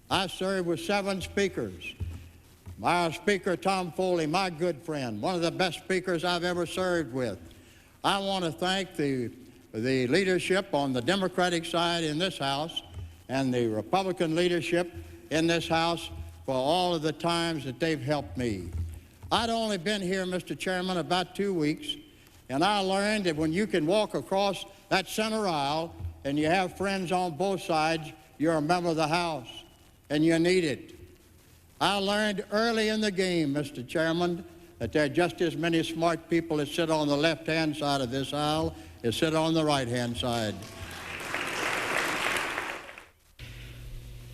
I served with 7 speakers. My speaker, Tom Foley, my good friend, one of the best speakers I've ever served with. I want to thank the leadership on the Democratic side in this House and the Republican leadership in this House for all of the times that they've helped me. I'd only been here, Mr. Chairman, about 2 weeks, and I learned that when you can walk across that center aisle and you have friends on both sides, you're a member of the House, and you need it. I learned early in the game, Mr. Chairman, that there are just as many smart people that sit on the left-hand side of this aisle as sit on the right-hand side.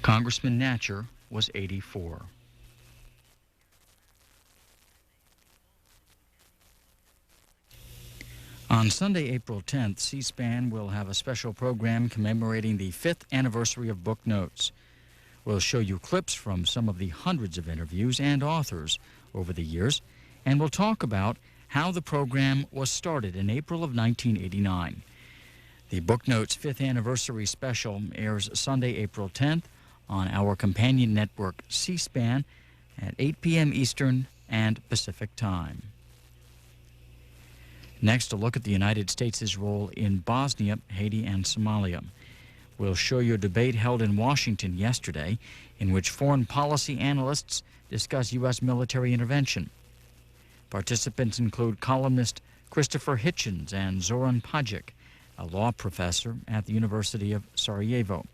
Congressman Natcher was 84. On Sunday, April 10th, C-SPAN will have a special program commemorating the 5th anniversary of Book Notes. We'll show you clips from some of the hundreds of interviews and authors over the years, and we'll talk about how the program was started in April of 1989. The Book Notes 5th anniversary special airs Sunday, April 10th on our companion network C-SPAN at 8 p.m. Eastern and Pacific Time. Next, a look at the United States' role in Bosnia, Haiti, and Somalia. We'll show you a debate held in Washington yesterday in which foreign policy analysts discuss U.S. military intervention. Participants include columnist Christopher Hitchens and Zoran Pajic, a law professor at the University of Sarajevo.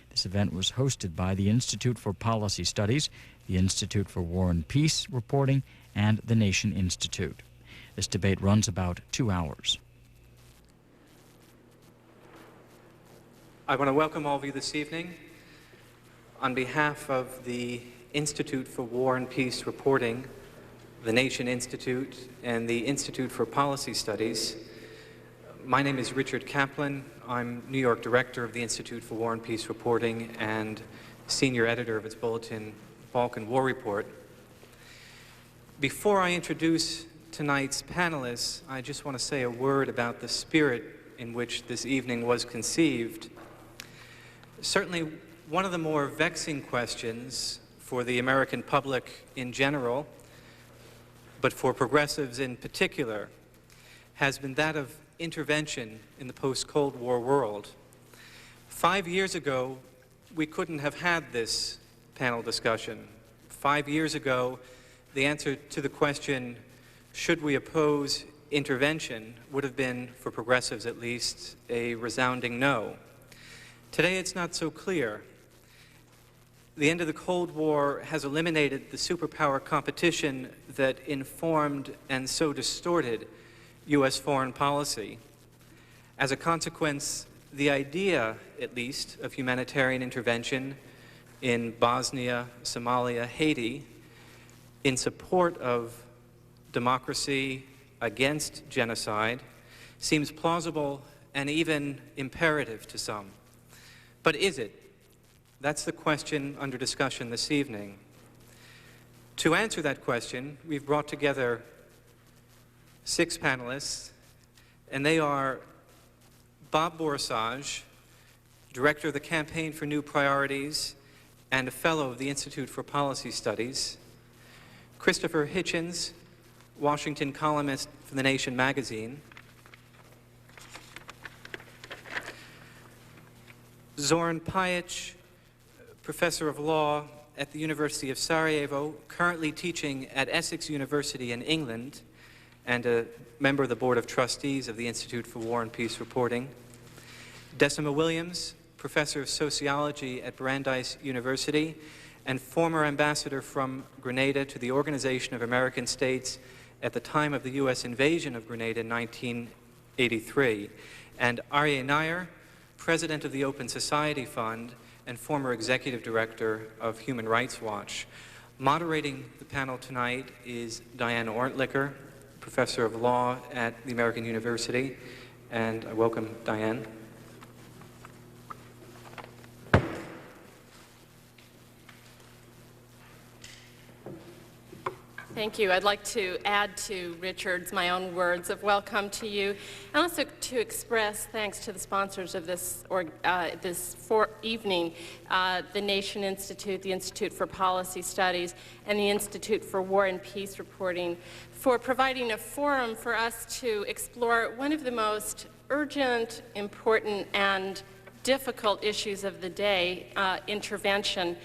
This event was hosted by the Institute for Policy Studies, the Institute for War and Peace Reporting, and the Nation Institute. This debate runs about 2 hours. I want to welcome all of you this evening. On behalf of the Institute for War and Peace Reporting, the Nation Institute, and the Institute for Policy Studies, my name is Richard Kaplan. I'm New York Director of the Institute for War and Peace Reporting and Senior Editor of its bulletin, Balkan War Report. Before I introduce tonight's panelists, I just want to say a word about the spirit in which this evening was conceived. Certainly, one of the more vexing questions for the American public in general, but for progressives in particular, has been that of intervention in the post-Cold War world. 5 years ago, we couldn't have had this panel discussion. 5 years ago, the answer to the question, should we oppose intervention, would have been, for progressives at least, a resounding no. Today it's not so clear. The end of the Cold War has eliminated the superpower competition that informed and so distorted U.S. foreign policy. As a consequence, the idea, at least, of humanitarian intervention in Bosnia, Somalia, Haiti, in support of democracy against genocide, seems plausible and even imperative to some. But is it? That's the question under discussion this evening. To answer that question, we've brought together 6 panelists, and they are Bob Borsaj, Director of the Campaign for New Priorities and a Fellow of the Institute for Policy Studies, Christopher Hitchens, Washington columnist for The Nation magazine, Zoran Pajic, Professor of Law at the University of Sarajevo, currently teaching at Essex University in England, and a member of the Board of Trustees of the Institute for War and Peace Reporting. Decima Williams, Professor of Sociology at Brandeis University, and former ambassador from Grenada to the Organization of American States at the time of the U.S. invasion of Grenada in 1983. And Aryeh Nair, President of the Open Society Fund and former Executive Director of Human Rights Watch. Moderating the panel tonight is Diane Orntlicker, Professor of Law at the American University, and I welcome Diane. Thank you. I'd like to add to Richard's my own words of welcome to you, and also to express thanks to the sponsors of this evening, the Nation Institute, the Institute for Policy Studies, and the Institute for War and Peace Reporting, for providing a forum for us to explore one of the most urgent, important, and difficult issues of the day, intervention.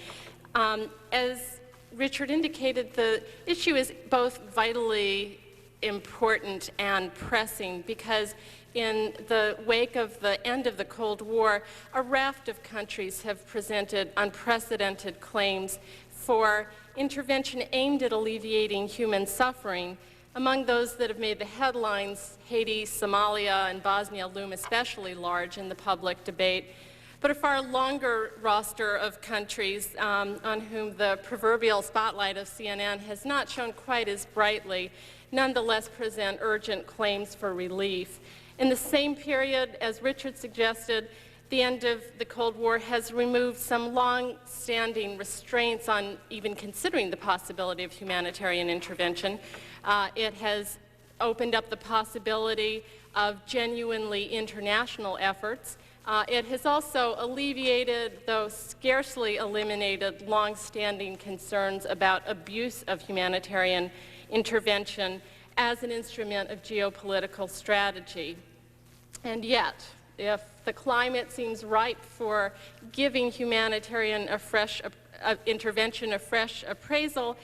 As Richard indicated, the issue is both vitally important and pressing because in the wake of the end of the Cold War, a raft of countries have presented unprecedented claims for intervention aimed at alleviating human suffering. Among those that have made the headlines, Haiti, Somalia, and Bosnia loom especially large in the public debate. But a far longer roster of countries on whom the proverbial spotlight of CNN has not shone quite as brightly, nonetheless present urgent claims for relief. In the same period, as Richard suggested, the end of the Cold War has removed some long-standing restraints on even considering the possibility of humanitarian intervention. It has opened up the possibility of genuinely international efforts. It has also alleviated, though scarcely eliminated, long-standing concerns about abuse of humanitarian intervention as an instrument of geopolitical strategy. And yet, if the climate seems ripe for giving humanitarian intervention a fresh appraisal,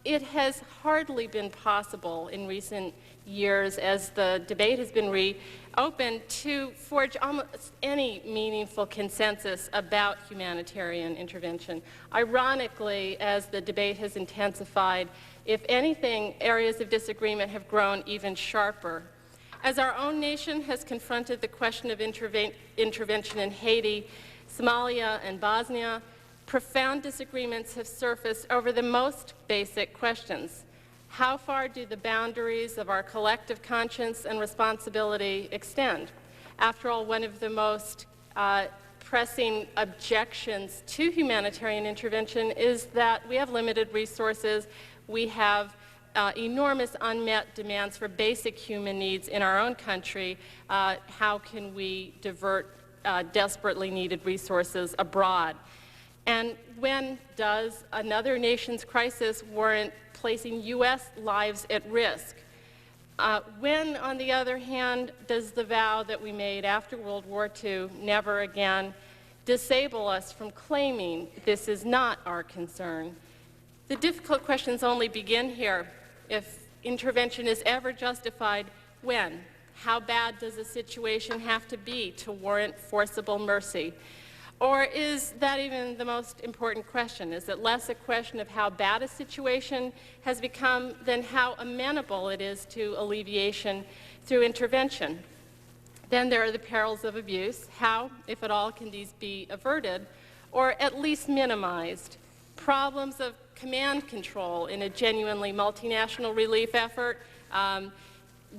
it has hardly been possible in recent years, as the debate has been reopened, to forge almost any meaningful consensus about humanitarian intervention. Ironically, as the debate has intensified, if anything, areas of disagreement have grown even sharper. As our own nation has confronted the question of intervention in Haiti, Somalia, and Bosnia, profound disagreements have surfaced over the most basic questions. How far do the boundaries of our collective conscience and responsibility extend? After all, one of the most pressing objections to humanitarian intervention is that we have limited resources, we have enormous unmet demands for basic human needs in our own country. How can we divert desperately needed resources abroad? And when does another nation's crisis warrant placing U.S. lives at risk? When, on the other hand, does the vow that we made after World War II, never again, disable us from claiming this is not our concern? The difficult questions only begin here. If intervention is ever justified, when? How bad does a situation have to be to warrant forcible mercy? Or is that even the most important question? Is it less a question of how bad a situation has become than how amenable it is to alleviation through intervention? Then there are the perils of abuse. How, if at all, can these be averted or at least minimized? Problems of command control in a genuinely multinational relief effort,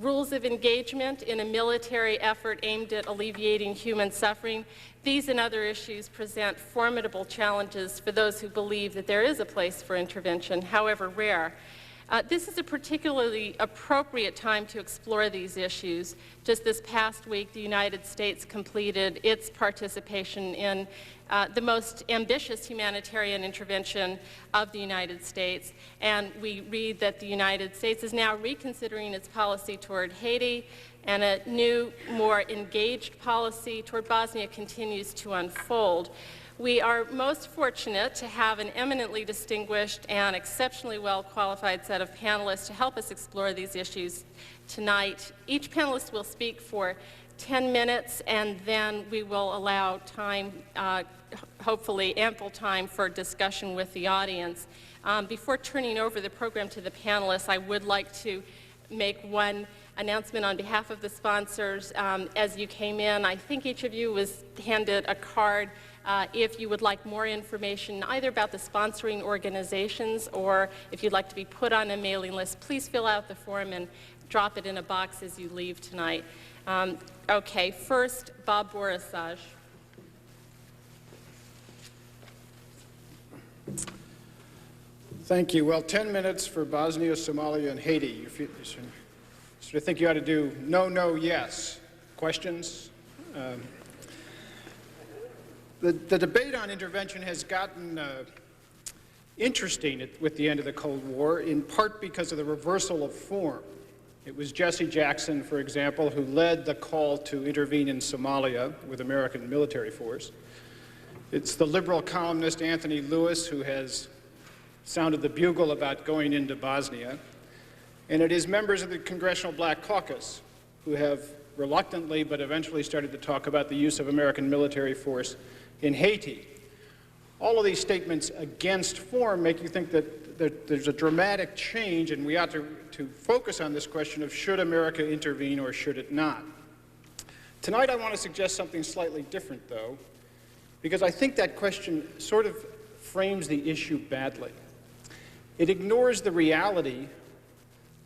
rules of engagement in a military effort aimed at alleviating human suffering. These and other issues present formidable challenges for those who believe that there is a place for intervention, however rare. This is a particularly appropriate time to explore these issues. Just this past week, the United States completed its participation in the most ambitious humanitarian intervention of the United States, and we read that the United States is now reconsidering its policy toward Haiti, and a new, more engaged policy toward Bosnia continues to unfold. We are most fortunate to have an eminently distinguished and exceptionally well-qualified set of panelists to help us explore these issues tonight. Each panelist will speak for 10 minutes, and then we will allow time, hopefully ample time, for discussion with the audience. Before turning over the program to the panelists, I would like to make one announcement on behalf of the sponsors. As you came in, I think each of you was handed a card. If you would like more information either about the sponsoring organizations or if you'd like to be put on a mailing list, please fill out the form and drop it in a box as you leave tonight. Okay, first, Bob Borisaj. Thank you. Well, 10 minutes for Bosnia, Somalia, and Haiti. You sort of think you ought to do no, no, yes. Questions? The debate on intervention has gotten interesting with the end of the Cold War, in part because of the reversal of form. It was Jesse Jackson, for example, who led the call to intervene in Somalia with American military force. It's the liberal columnist Anthony Lewis who has sounded the bugle about going into Bosnia. And it is members of the Congressional Black Caucus who have reluctantly but eventually started to talk about the use of American military force in Haiti. All of these statements against form make you think that there's a dramatic change, and we ought to focus on this question of should America intervene or should it not. Tonight I want to suggest something slightly different, though, because I think that question sort of frames the issue badly. It ignores the reality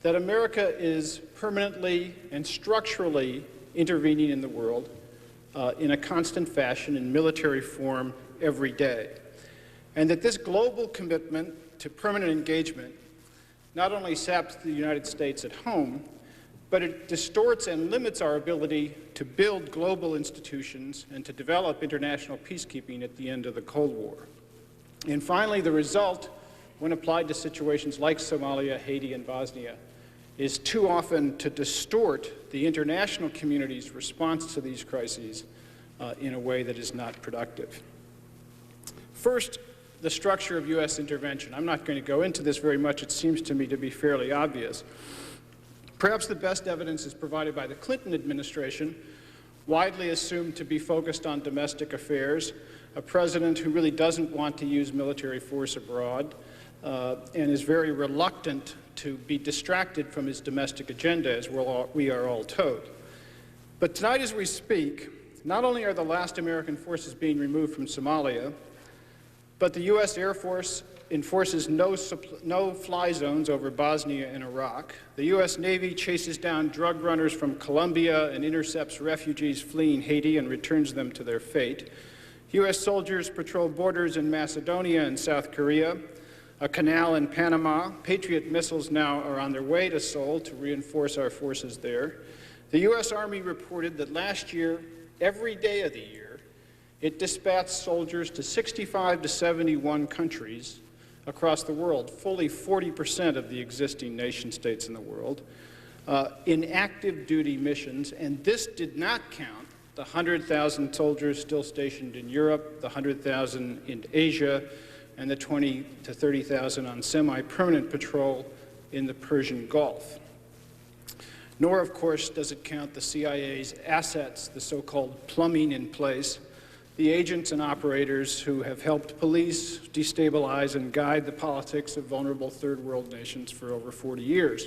that America is permanently and structurally intervening in the world in a constant fashion in military form every day. And that this global commitment to permanent engagement not only saps the United States at home, but it distorts and limits our ability to build global institutions and to develop international peacekeeping at the end of the Cold War. And finally, the result, when applied to situations like Somalia, Haiti, and Bosnia, is too often to distort the international community's response to these crises in a way that is not productive. First, the structure of U.S. intervention. I'm not going to go into this very much. It seems to me to be fairly obvious. Perhaps the best evidence is provided by the Clinton administration, widely assumed to be focused on domestic affairs, a president who really doesn't want to use military force abroad and is very reluctant to be distracted from his domestic agenda, as we are all told. But tonight as we speak, not only are the last American forces being removed from Somalia, but the U.S. Air Force enforces no-fly zones over Bosnia and Iraq. The U.S. Navy chases down drug runners from Colombia and intercepts refugees fleeing Haiti and returns them to their fate. U.S. soldiers patrol borders in Macedonia and South Korea, a canal in Panama. Patriot missiles now are on their way to Seoul to reinforce our forces there. The U.S. Army reported that last year, every day of the year, it dispatched soldiers to 65 to 71 countries across the world, fully 40% of the existing nation states in the world, in active duty missions, and this did not count the 100,000 soldiers still stationed in Europe, the 100,000 in Asia, and the 20 to 30,000 on semi-permanent patrol in the Persian Gulf. Nor, of course, does it count the CIA's assets, the so-called plumbing in place, the agents and operators who have helped police, destabilize, and guide the politics of vulnerable third world nations for over 40 years.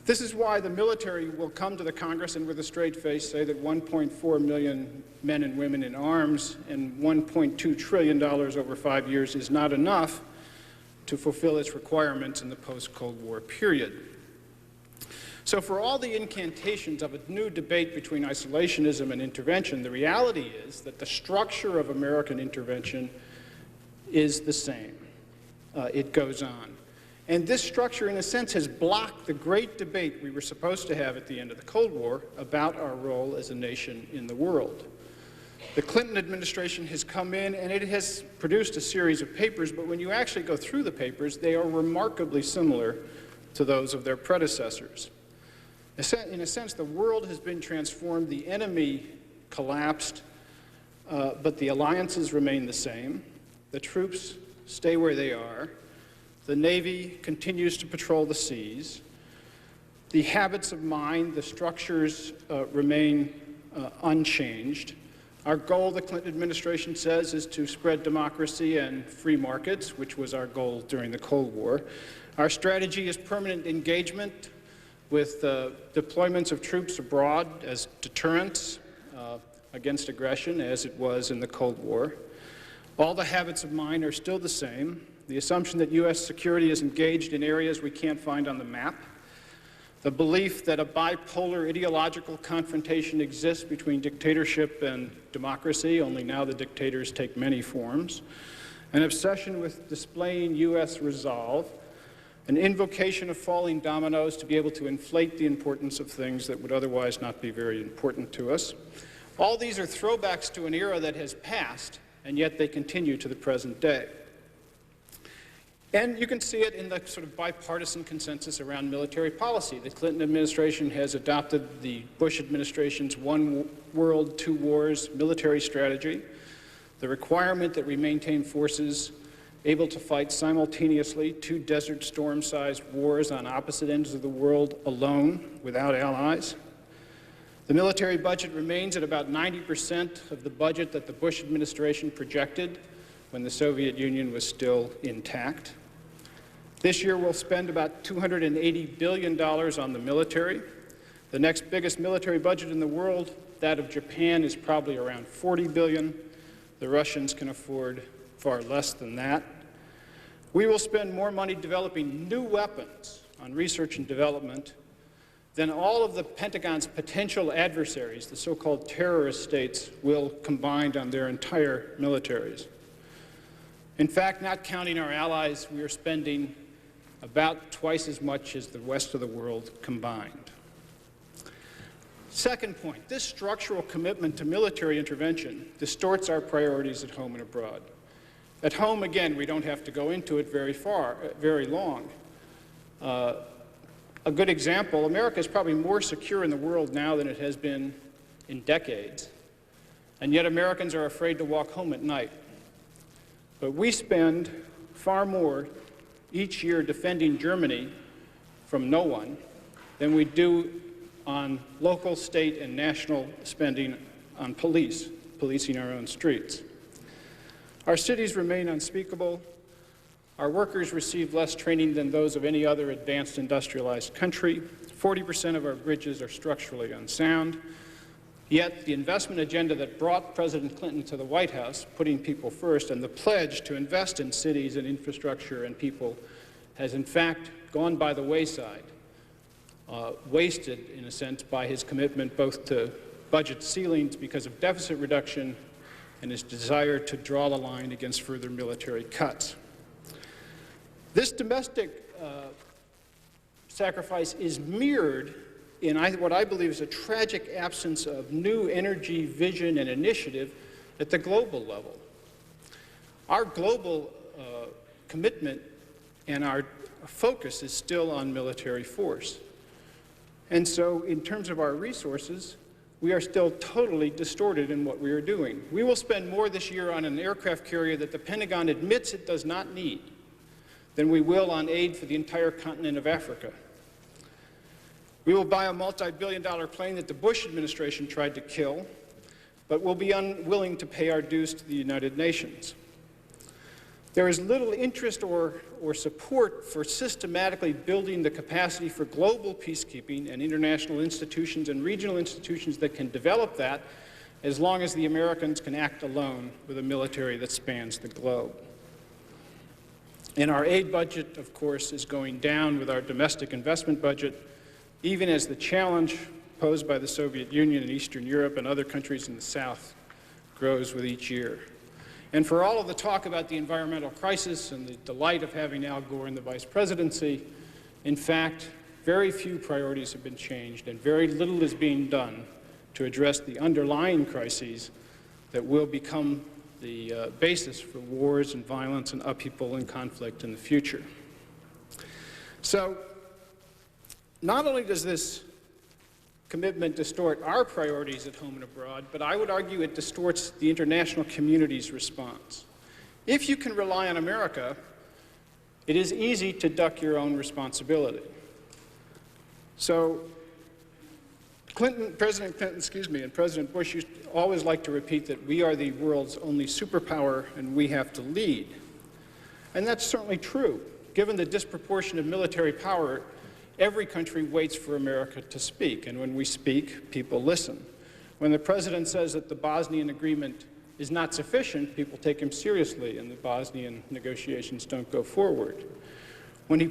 This is why the military will come to the Congress and with a straight face say that 1.4 million men and women in arms and $1.2 trillion over 5 years is not enough to fulfill its requirements in the post-Cold War period. So for all the incantations of a new debate between isolationism and intervention, the reality is that the structure of American intervention is the same. It goes on. And this structure, in a sense, has blocked the great debate we were supposed to have at the end of the Cold War about our role as a nation in the world. The Clinton administration has come in and it has produced a series of papers, but when you actually go through the papers, they are remarkably similar to those of their predecessors. In a sense, the world has been transformed, the enemy collapsed, but the alliances remain the same. The troops stay where they are. The Navy continues to patrol the seas. The habits of mind, the structures remain unchanged. Our goal, the Clinton administration says, is to spread democracy and free markets, which was our goal during the Cold War. Our strategy is permanent engagement with deployments of troops abroad as deterrents against aggression, as it was in the Cold War. All the habits of mind are still the same. The assumption that U.S. security is engaged in areas we can't find on the map. The belief that a bipolar ideological confrontation exists between dictatorship and democracy, only now the dictators take many forms. an obsession with displaying U.S. resolve, an invocation of falling dominoes to be able to inflate the importance of things that would otherwise not be very important to us. All these are throwbacks to an era that has passed, and yet they continue to the present day. And you can see it in the sort of bipartisan consensus around military policy. The Clinton administration has adopted the Bush administration's one world, two wars military strategy, the requirement that we maintain forces able to fight simultaneously two Desert Storm-sized wars on opposite ends of the world alone, without allies. The military budget remains at about 90% of the budget that the Bush administration projected when the Soviet Union was still intact. This year we'll spend about $280 billion on the military. The next biggest military budget in the world, that of Japan, is probably around $40 billion. The Russians can afford far less than that. We will spend more money developing new weapons on research and development than all of the Pentagon's potential adversaries, the so-called terrorist states, will combined on their entire militaries. In fact, not counting our allies, we are spending about twice as much as the rest of the world combined. Second point, this structural commitment to military intervention distorts our priorities at home and abroad. At home, again, we don't have to go into it very long. A good example, America is probably more secure in the world now than it has been in decades, and yet Americans are afraid to walk home at night. But we spend far more each year defending Germany from no one than we do on local, state, and national spending on policing our own streets. Our cities remain unspeakable. Our workers receive less training than those of any other advanced industrialized country. 40% of our bridges are structurally unsound. Yet the investment agenda that brought President Clinton to the White House, putting people first, and the pledge to invest in cities and infrastructure and people has in fact gone by the wayside, wasted in a sense by his commitment both to budget ceilings because of deficit reduction and his desire to draw the line against further military cuts. This domestic sacrifice is mirrored in what I believe is a tragic absence of new energy, vision, and initiative at the global level. Our global commitment and our focus is still on military force. And so in terms of our resources, we are still totally distorted in what we are doing. We will spend more this year on an aircraft carrier that the Pentagon admits it does not need than we will on aid for the entire continent of Africa. We will buy a multi-billion-dollar plane that the Bush administration tried to kill, but will be unwilling to pay our dues to the United Nations. There is little interest or support for systematically building the capacity for global peacekeeping and international institutions and regional institutions that can develop that as long as the Americans can act alone with a military that spans the globe. And our aid budget, of course, is going down with our domestic investment budget, even as the challenge posed by the Soviet Union and Eastern Europe and other countries in the South grows with each year. And for all of the talk about the environmental crisis and the delight of having Al Gore in the vice presidency, in fact, very few priorities have been changed and very little is being done to address the underlying crises that will become the basis for wars and violence and upheaval and conflict in the future. So, not only does this commitment distort our priorities at home and abroad, but I would argue it distorts the international community's response. If you can rely on America, it is easy to duck your own responsibility. So President Clinton, and President Bush used to always like to repeat that we are the world's only superpower and we have to lead. And that's certainly true. Given the disproportion of military power, every country waits for America to speak, and when we speak, people listen. When the President says that the Bosnian agreement is not sufficient, people take him seriously, and the Bosnian negotiations don't go forward. When he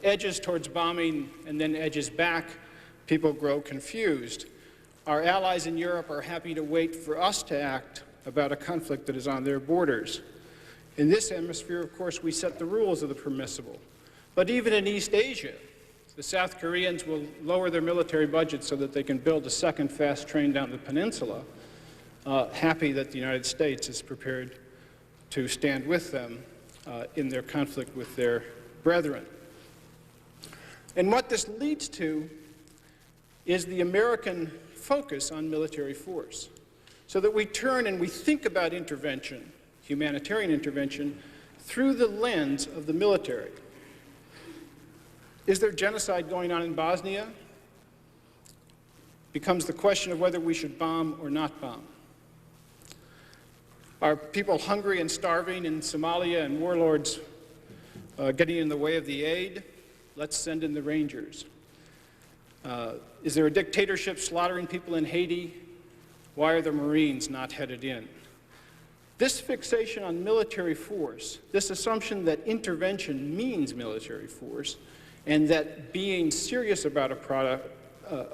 edges towards bombing and then edges back, people grow confused. Our allies in Europe are happy to wait for us to act about a conflict that is on their borders. In this hemisphere, of course, we set the rules of the permissible. But even in East Asia, the South Koreans will lower their military budget so that they can build a second fast train down the peninsula, happy that the United States is prepared to stand with them in their conflict with their brethren. And what this leads to is the American focus on military force, so that we turn and we think about intervention, humanitarian intervention, through the lens of the military. Is there genocide going on in Bosnia? Becomes the question of whether we should bomb or not bomb. Are people hungry and starving in Somalia and warlords getting in the way of the aid? Let's send in the Rangers. Is there a dictatorship slaughtering people in Haiti? Why are the Marines not headed in? This fixation on military force, this assumption that intervention means military force, and that being serious about a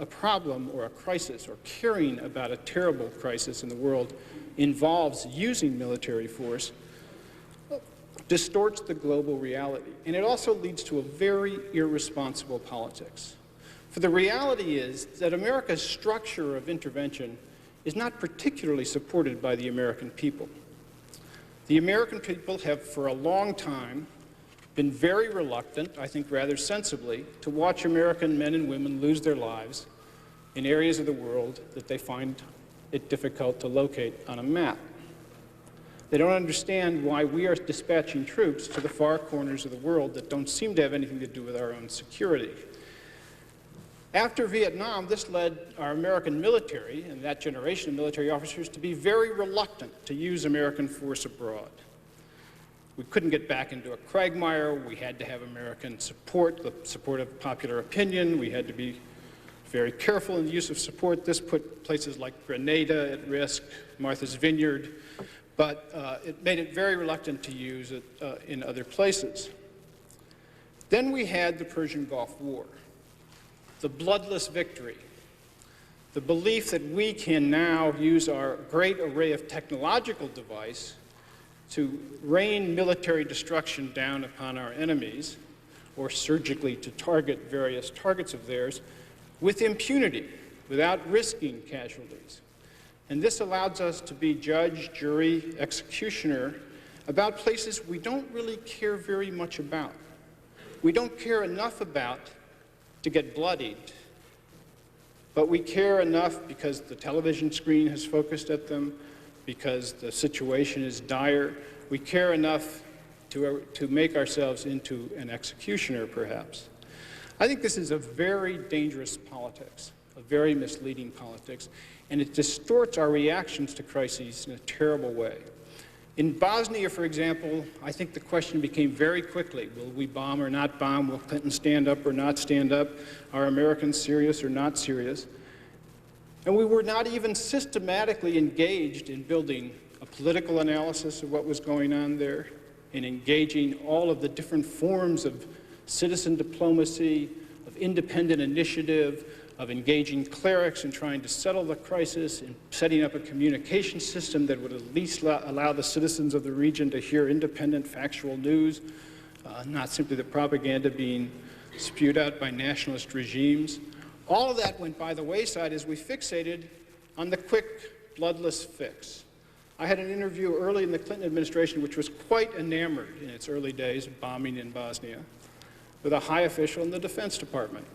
problem or a crisis or caring about a terrible crisis in the world involves using military force, distorts the global reality. And it also leads to a very irresponsible politics. For the reality is that America's structure of intervention is not particularly supported by the American people. The American people have, for a long time, been very reluctant, I think rather sensibly, to watch American men and women lose their lives in areas of the world that they find it difficult to locate on a map. They don't understand why we are dispatching troops to the far corners of the world that don't seem to have anything to do with our own security. After Vietnam, this led our American military and that generation of military officers to be very reluctant to use American force abroad. We couldn't get back into a quagmire. We had to have American support, the support of popular opinion. We had to be very careful in the use of support. This put places like Grenada at risk, Martha's Vineyard, but it made it very reluctant to use it in other places. Then we had the Persian Gulf War, the bloodless victory, the belief that we can now use our great array of technological device to rain military destruction down upon our enemies, or surgically to target various targets of theirs, with impunity, without risking casualties. And this allows us to be judge, jury, executioner about places we don't really care very much about. We don't care enough about to get bloodied, but we care enough because the television screen has focused at them, because the situation is dire. We care enough to make ourselves into an executioner, perhaps. I think this is a very dangerous politics, a very misleading politics, and it distorts our reactions to crises in a terrible way. In Bosnia, for example, I think the question became very quickly, will we bomb or not bomb? Will Clinton stand up or not stand up? Are Americans serious or not serious? And we were not even systematically engaged in building a political analysis of what was going on there, in engaging all of the different forms of citizen diplomacy, of independent initiative, of engaging clerics in trying to settle the crisis, in setting up a communication system that would at least allow the citizens of the region to hear independent factual news, not simply the propaganda being spewed out by nationalist regimes. All of that went by the wayside as we fixated on the quick, bloodless fix. I had an interview early in the Clinton administration which was quite enamored in its early days of bombing in Bosnia with a high official in the Defense Department.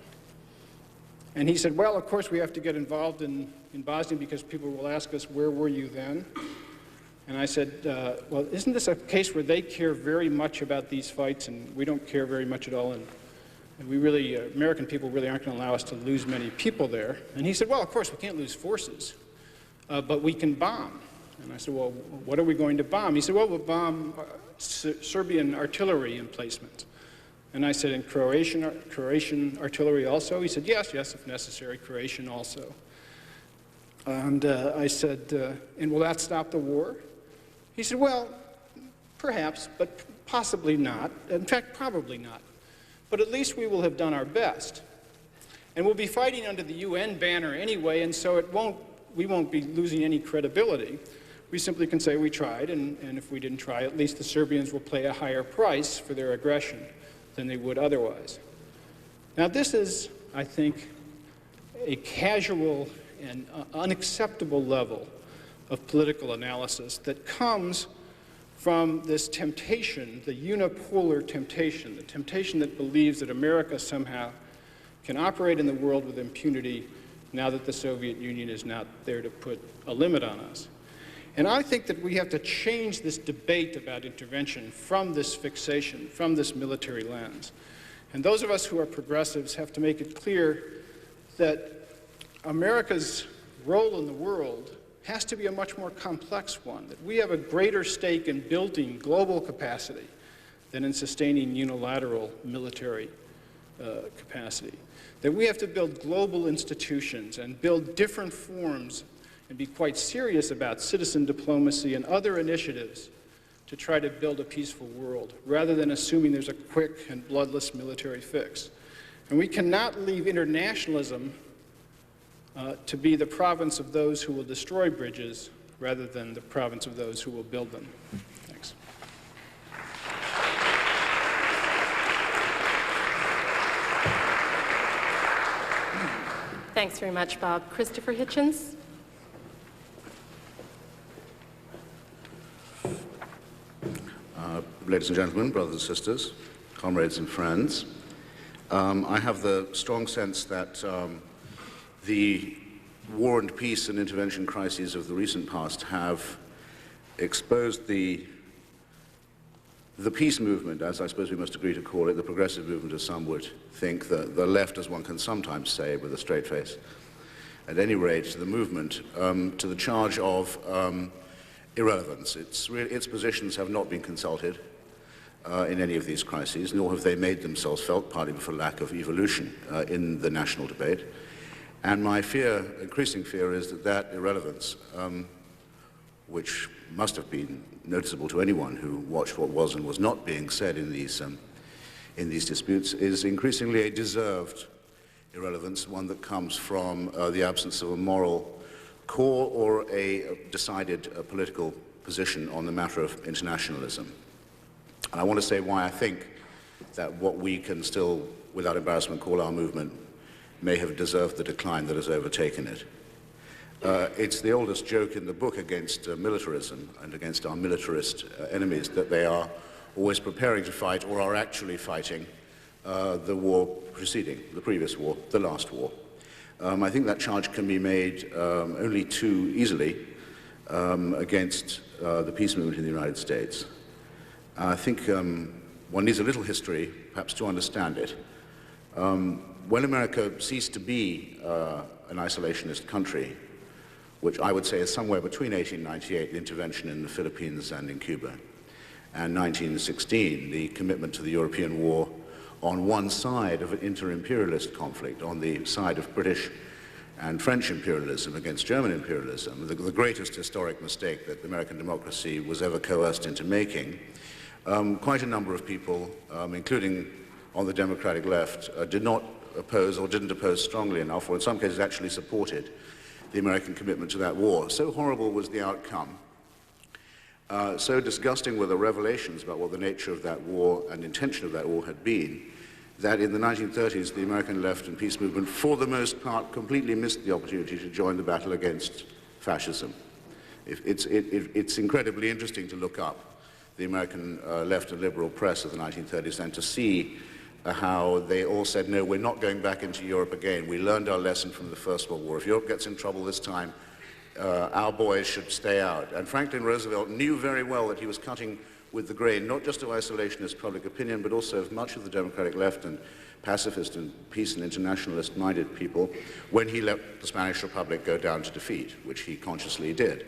And he said, well, of course we have to get involved in Bosnia because people will ask us, where were you then? And I said, well, isn't this a case where they care very much about these fights and we don't care very much at all? And we really, American people really aren't going to allow us to lose many people there. And he said, well, of course we can't lose forces, but we can bomb. And I said, well, what are we going to bomb? He said, well, we'll bomb Serbian artillery emplacements. And I said, and Croatian artillery also? He said, yes, if necessary, Croatian also. And I said, and will that stop the war? He said, well, perhaps, but possibly not. In fact, probably not. But at least we will have done our best. And we'll be fighting under the UN banner anyway, and so we won't be losing any credibility. we simply can say we tried, and if we didn't try, at least the Serbians will pay a higher price for their aggression than they would otherwise. Now, this is, I think, a casual and unacceptable level of political analysis that comes from this temptation, the unipolar temptation, the temptation that believes that America somehow can operate in the world with impunity now that the Soviet Union is not there to put a limit on us. And I think that we have to change this debate about intervention from this fixation, from this military lens. And those of us who are progressives have to make it clear that America's role in the world has to be a much more complex one, that we have a greater stake in building global capacity than in sustaining unilateral military capacity, that we have to build global institutions and build different forms and be quite serious about citizen diplomacy and other initiatives to try to build a peaceful world, rather than assuming there's a quick and bloodless military fix. And we cannot leave internationalism to be the province of those who will destroy bridges, rather than the province of those who will build them. Thanks. Thanks very much, Bob. Christopher Hitchens. Ladies and gentlemen, brothers and sisters, comrades and friends, I have the strong sense that the war and peace and intervention crises of the recent past have exposed the peace movement, as I suppose we must agree to call it, the progressive movement, as some would think, the left, as one can sometimes say with a straight face, at any rate, the movement, to the charge of irrelevance. Its positions have not been consulted in any of these crises, nor have they made themselves felt, partly for lack of evolution in the national debate. And my fear, increasing fear, is that that irrelevance, which must have been noticeable to anyone who watched what was and was not being said in these disputes, is increasingly a deserved irrelevance, one that comes from the absence of a moral core or a decided political position on the matter of internationalism. And I want to say why I think that what we can still, without embarrassment, call our movement may have deserved the decline that has overtaken it. It's the oldest joke in the book against militarism and against our militarist enemies that they are always preparing to fight or are actually fighting the war preceding, the previous war, the last war. I think that charge can be made only too easily against the peace movement in the United States. I think one needs a little history, perhaps, to understand it. When America ceased to be an isolationist country, which I would say is somewhere between 1898, the intervention in the Philippines and in Cuba, and 1916, the commitment to the European war on one side of an inter-imperialist conflict, on the side of British and French imperialism against German imperialism, the greatest historic mistake that American democracy was ever coerced into making. Quite a number of people, including on the Democratic left, did not oppose or didn't oppose strongly enough, or in some cases actually supported the American commitment to that war. So horrible was the outcome, so disgusting were the revelations about what the nature of that war and intention of that war had been, that in the 1930s the American left and peace movement, for the most part, completely missed the opportunity to join the battle against fascism. It's incredibly interesting to look up the American left and liberal press of the 1930s and to see how they all said, no, we're not going back into Europe again. We learned our lesson from the First World War. If Europe gets in trouble this time, our boys should stay out. And Franklin Roosevelt knew very well that he was cutting with the grain, not just of isolationist public opinion, but also of much of the Democratic left and pacifist and peace and internationalist-minded people, when he let the Spanish Republic go down to defeat, which he consciously did.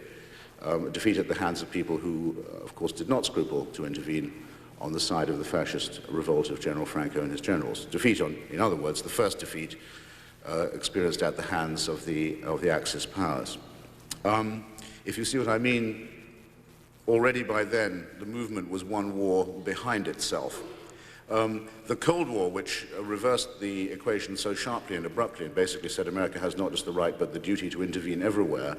Defeat at the hands of people who, of course, did not scruple to intervene on the side of the fascist revolt of General Franco and his generals. Defeat, in other words, the first defeat experienced at the hands of the Axis powers. If you see what I mean, already by then, the movement was one war behind itself. The Cold War, which reversed the equation so sharply and abruptly and basically said America has not just the right but the duty to intervene everywhere,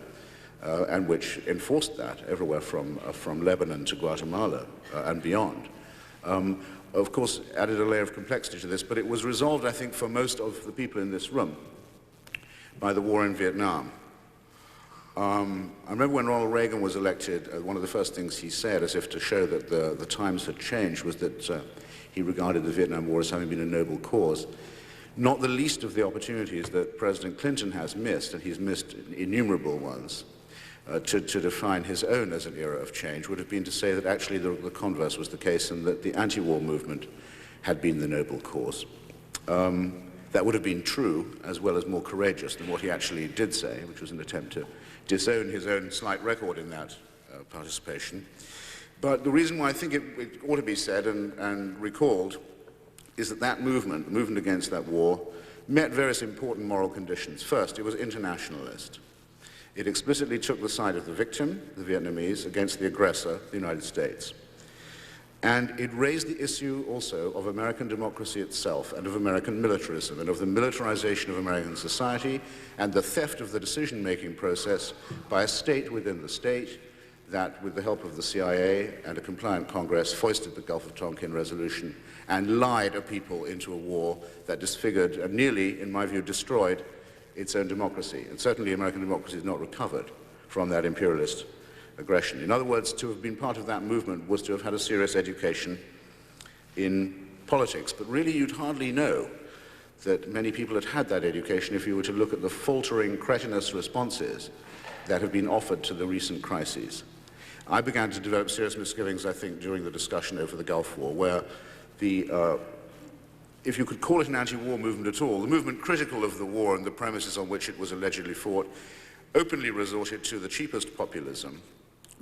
and which enforced that everywhere from Lebanon to Guatemala and beyond. Of course, added a layer of complexity to this, but it was resolved, I think, for most of the people in this room by the war in Vietnam. I remember when Ronald Reagan was elected, one of the first things he said, as if to show that the times had changed, was that he regarded the Vietnam War as having been a noble cause. Not the least of the opportunities that President Clinton has missed, and he's missed innumerable ones, to define his own as an era of change would have been to say that actually the converse was the case and that the anti-war movement had been the noble cause. That would have been true as well as more courageous than what he actually did say, which was an attempt to disown his own slight record in that participation. But the reason why I think it ought to be said and recalled is that that movement, the movement against that war, met various important moral conditions. First, it was internationalist. It explicitly took the side of the victim, the Vietnamese, against the aggressor, the United States. And it raised the issue also of American democracy itself and of American militarism and of the militarization of American society and the theft of the decision-making process by a state within the state that, with the help of the CIA and a compliant Congress, foisted the Gulf of Tonkin resolution and lied a people into a war that disfigured and nearly, in my view, destroyed its own democracy. And certainly American democracy has not recovered from that imperialist aggression. In other words, to have been part of that movement was to have had a serious education in politics. But really, you'd hardly know that many people had had that education if you were to look at the faltering, cretinous responses that have been offered to the recent crises. I began to develop serious misgivings, I think, during the discussion over the Gulf War, where the if you could call it an anti-war movement at all, the movement critical of the war and the premises on which it was allegedly fought openly resorted to the cheapest populism,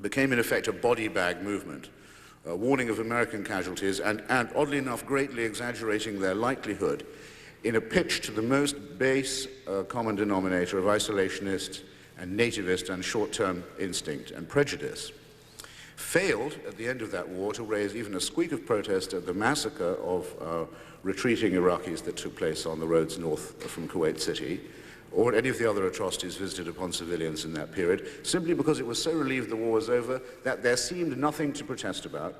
became in effect a body bag movement, warning of American casualties and oddly enough greatly exaggerating their likelihood in a pitch to the most base common denominator of isolationist and nativist and short-term instinct and prejudice. Failed at the end of that war to raise even a squeak of protest at the massacre of retreating Iraqis that took place on the roads north from Kuwait City, or any of the other atrocities visited upon civilians in that period, simply because it was so relieved the war was over that there seemed nothing to protest about,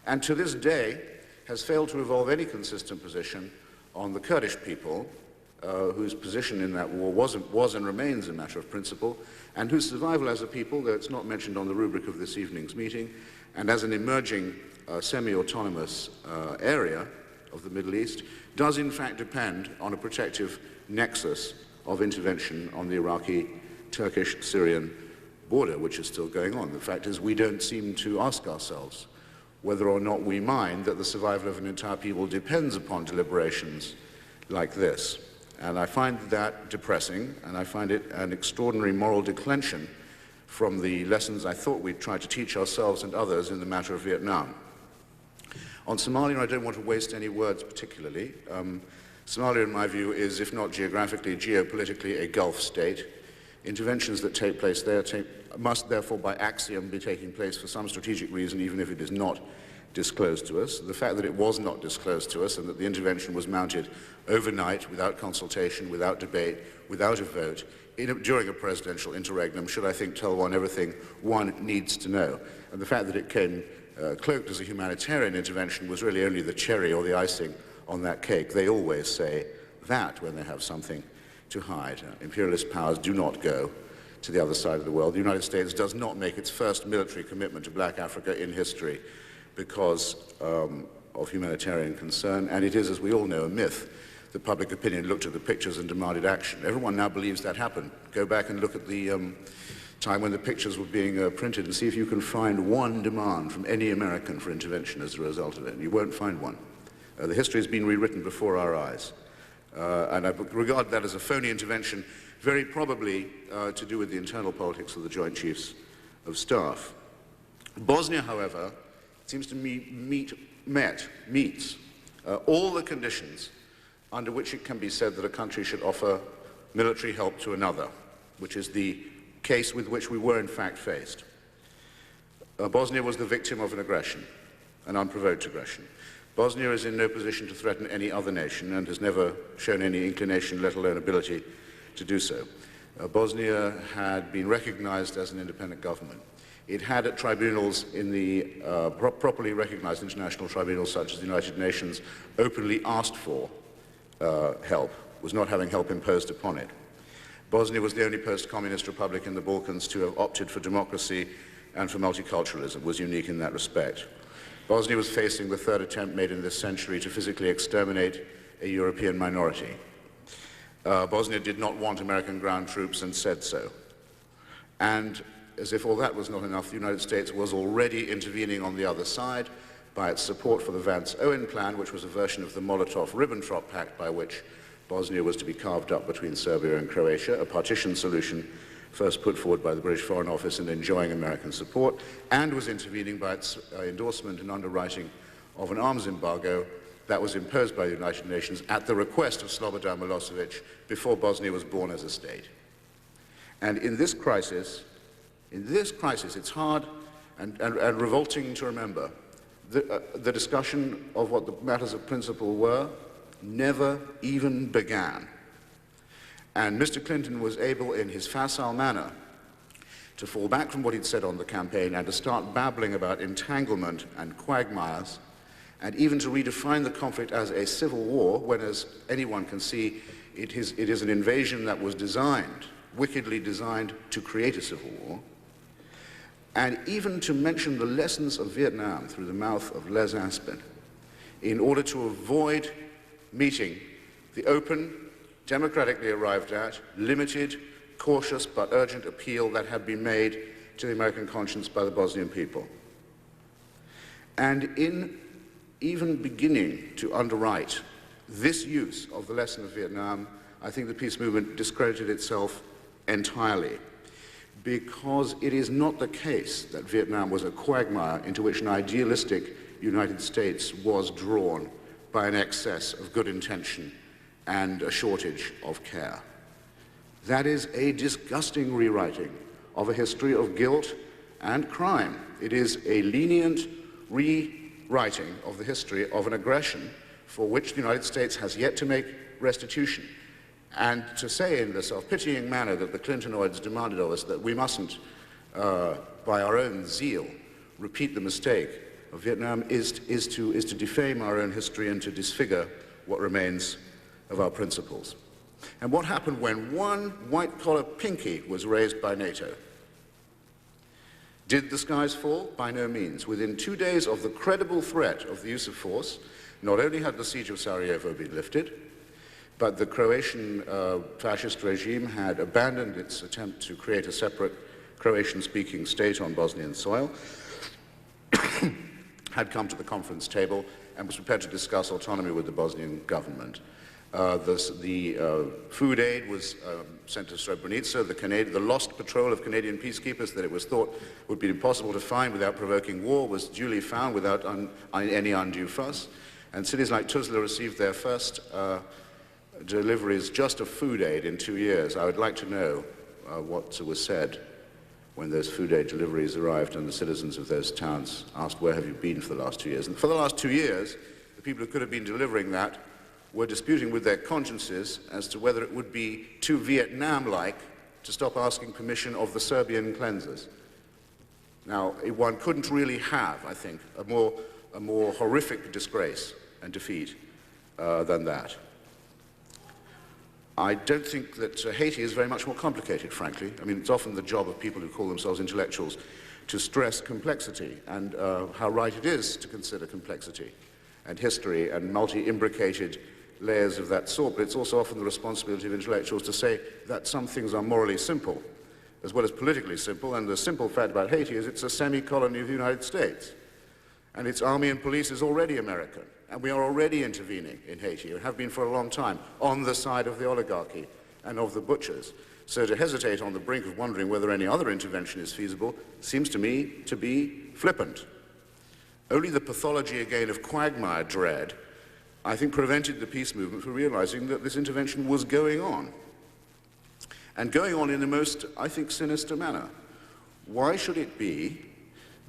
and to this day has failed to evolve any consistent position on the Kurdish people, whose position in that war was and remains a matter of principle, and whose survival as a people, though it's not mentioned on the rubric of this evening's meeting, and as an emerging semi-autonomous area of the Middle East, does in fact depend on a protective nexus of intervention on the Iraqi-Turkish-Syrian border, which is still going on. The fact is, we don't seem to ask ourselves whether or not we mind that the survival of an entire people depends upon deliberations like this. And I find that depressing, and I find it an extraordinary moral declension from the lessons I thought we'd try to teach ourselves and others in the matter of Vietnam. On Somalia, I don't want to waste any words particularly. Somalia, in my view, is, if not geographically, geopolitically, a Gulf state. Interventions that take place there must therefore, by axiom, be taking place for some strategic reason, even if it is not disclosed to us. The fact that it was not disclosed to us and that the intervention was mounted overnight, without consultation, without debate, without a vote, during a presidential interregnum, should, I think, tell one everything one needs to know. And the fact that it came cloaked as a humanitarian intervention was really only the cherry or the icing on that cake. They always say that when they have something to hide. Imperialist powers do not go to the other side of the world. The United States does not make its first military commitment to Black Africa in history because of humanitarian concern, and it is, as we all know, a myth that public opinion looked at the pictures and demanded action. Everyone now believes that happened. Go back and look at the time when the pictures were being printed and see if you can find one demand from any American for intervention as a result of it. You won't find one. The history has been rewritten before our eyes. And I regard that as a phony intervention, very probably to do with the internal politics of the Joint Chiefs of Staff. Bosnia, however, seems to me meets all the conditions under which it can be said that a country should offer military help to another, which is the case with which we were in fact faced. Bosnia was the victim of an aggression, an unprovoked aggression. Bosnia is in no position to threaten any other nation and has never shown any inclination, let alone ability, to do so. Bosnia had been recognized as an independent government. It had at tribunals in the properly recognized international tribunals such as the United Nations openly asked for help, was not having help imposed upon it. Bosnia was the only post-communist republic in the Balkans to have opted for democracy and for multiculturalism, was unique in that respect. Bosnia was facing the third attempt made in this century to physically exterminate a European minority. Bosnia did not want American ground troops and said so. And as if all that was not enough, the United States was already intervening on the other side by its support for the Vance-Owen Plan, which was a version of the Molotov-Ribbentrop Pact by which Bosnia was to be carved up between Serbia and Croatia, a partition solution first put forward by the British Foreign Office and enjoying American support, and was intervening by its endorsement and underwriting of an arms embargo that was imposed by the United Nations at the request of Slobodan Milosevic before Bosnia was born as a state. And in this crisis, it's hard and revolting to remember the discussion of what the matters of principle were never even began. And Mr. Clinton was able, in his facile manner, to fall back from what he'd said on the campaign and to start babbling about entanglement and quagmires, and even to redefine the conflict as a civil war, when, as anyone can see, it is an invasion that was designed, wickedly designed, to create a civil war, and even to mention the lessons of Vietnam through the mouth of Les Aspin, in order to avoid meeting the open, democratically arrived at, limited, cautious but urgent appeal that had been made to the American conscience by the Bosnian people. And in even beginning to underwrite this use of the lesson of Vietnam, I think the peace movement discredited itself entirely, because it is not the case that Vietnam was a quagmire into which an idealistic United States was drawn by an excess of good intention and a shortage of care. That is a disgusting rewriting of a history of guilt and crime. It is a lenient rewriting of the history of an aggression for which the United States has yet to make restitution. And to say in the self-pitying manner that the Clintonoids demanded of us that we mustn't, by our own zeal, repeat the mistake of Vietnam is to defame our own history and to disfigure what remains of our principles. And what happened when one white-collar pinky was raised by NATO? Did the skies fall? By no means. Within 2 days of the credible threat of the use of force, not only had the siege of Sarajevo been lifted, but the Croatian fascist regime had abandoned its attempt to create a separate Croatian-speaking state on Bosnian soil, had come to the conference table and was prepared to discuss autonomy with the Bosnian government. The food aid was sent to Srebrenica. The lost patrol of Canadian peacekeepers that it was thought would be impossible to find without provoking war was duly found without any undue fuss. And cities like Tuzla received their first deliveries just of food aid in 2 years. I would like to know what was said when those food aid deliveries arrived and the citizens of those towns asked, where have you been for the last 2 years? And for the last 2 years, the people who could have been delivering that were disputing with their consciences as to whether it would be too Vietnam-like to stop asking permission of the Serbian cleansers. Now, one couldn't really have, I think, a more horrific disgrace and defeat than that. I don't think that Haiti is very much more complicated, frankly. I mean, it's often the job of people who call themselves intellectuals to stress complexity and how right it is to consider complexity and history and multi-imbricated layers of that sort, but it's also often the responsibility of intellectuals to say that some things are morally simple as well as politically simple, and the simple fact about Haiti is it's a semi-colony of the United States, and its army and police is already American, and we are already intervening in Haiti, and have been for a long time, on the side of the oligarchy and of the butchers. So to hesitate on the brink of wondering whether any other intervention is feasible seems to me to be flippant. Only the pathology again of quagmire dread, I think, prevented the peace movement from realizing that this intervention was going on. And going on in the most, I think, sinister manner. Why should it be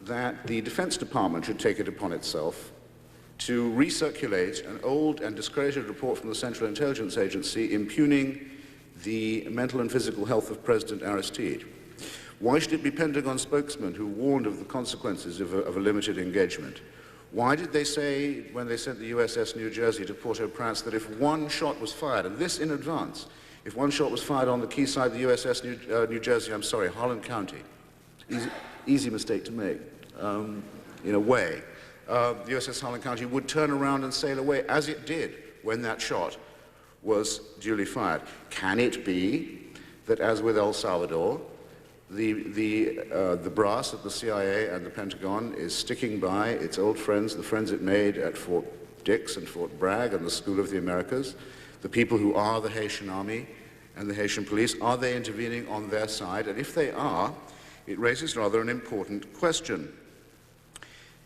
that the Defense Department should take it upon itself to recirculate an old and discredited report from the Central Intelligence Agency impugning the mental and physical health of President Aristide? Why should it be Pentagon spokesmen who warned of the consequences of a limited engagement? Why did they say, when they sent the USS New Jersey to Port-au-Prince, that if one shot was fired, and this in advance, if one shot was fired on the quayside of the USS New Jersey, Harlan County, easy mistake to make, in a way, the USS Harlan County would turn around and sail away, as it did when that shot was duly fired. Can it be that, as with El Salvador, the brass of the CIA and the Pentagon is sticking by its old friends, the friends it made at Fort Dix and Fort Bragg and the School of the Americas, the people who are the Haitian Army and the Haitian police? Are they intervening on their side? And if they are, it raises rather an important question.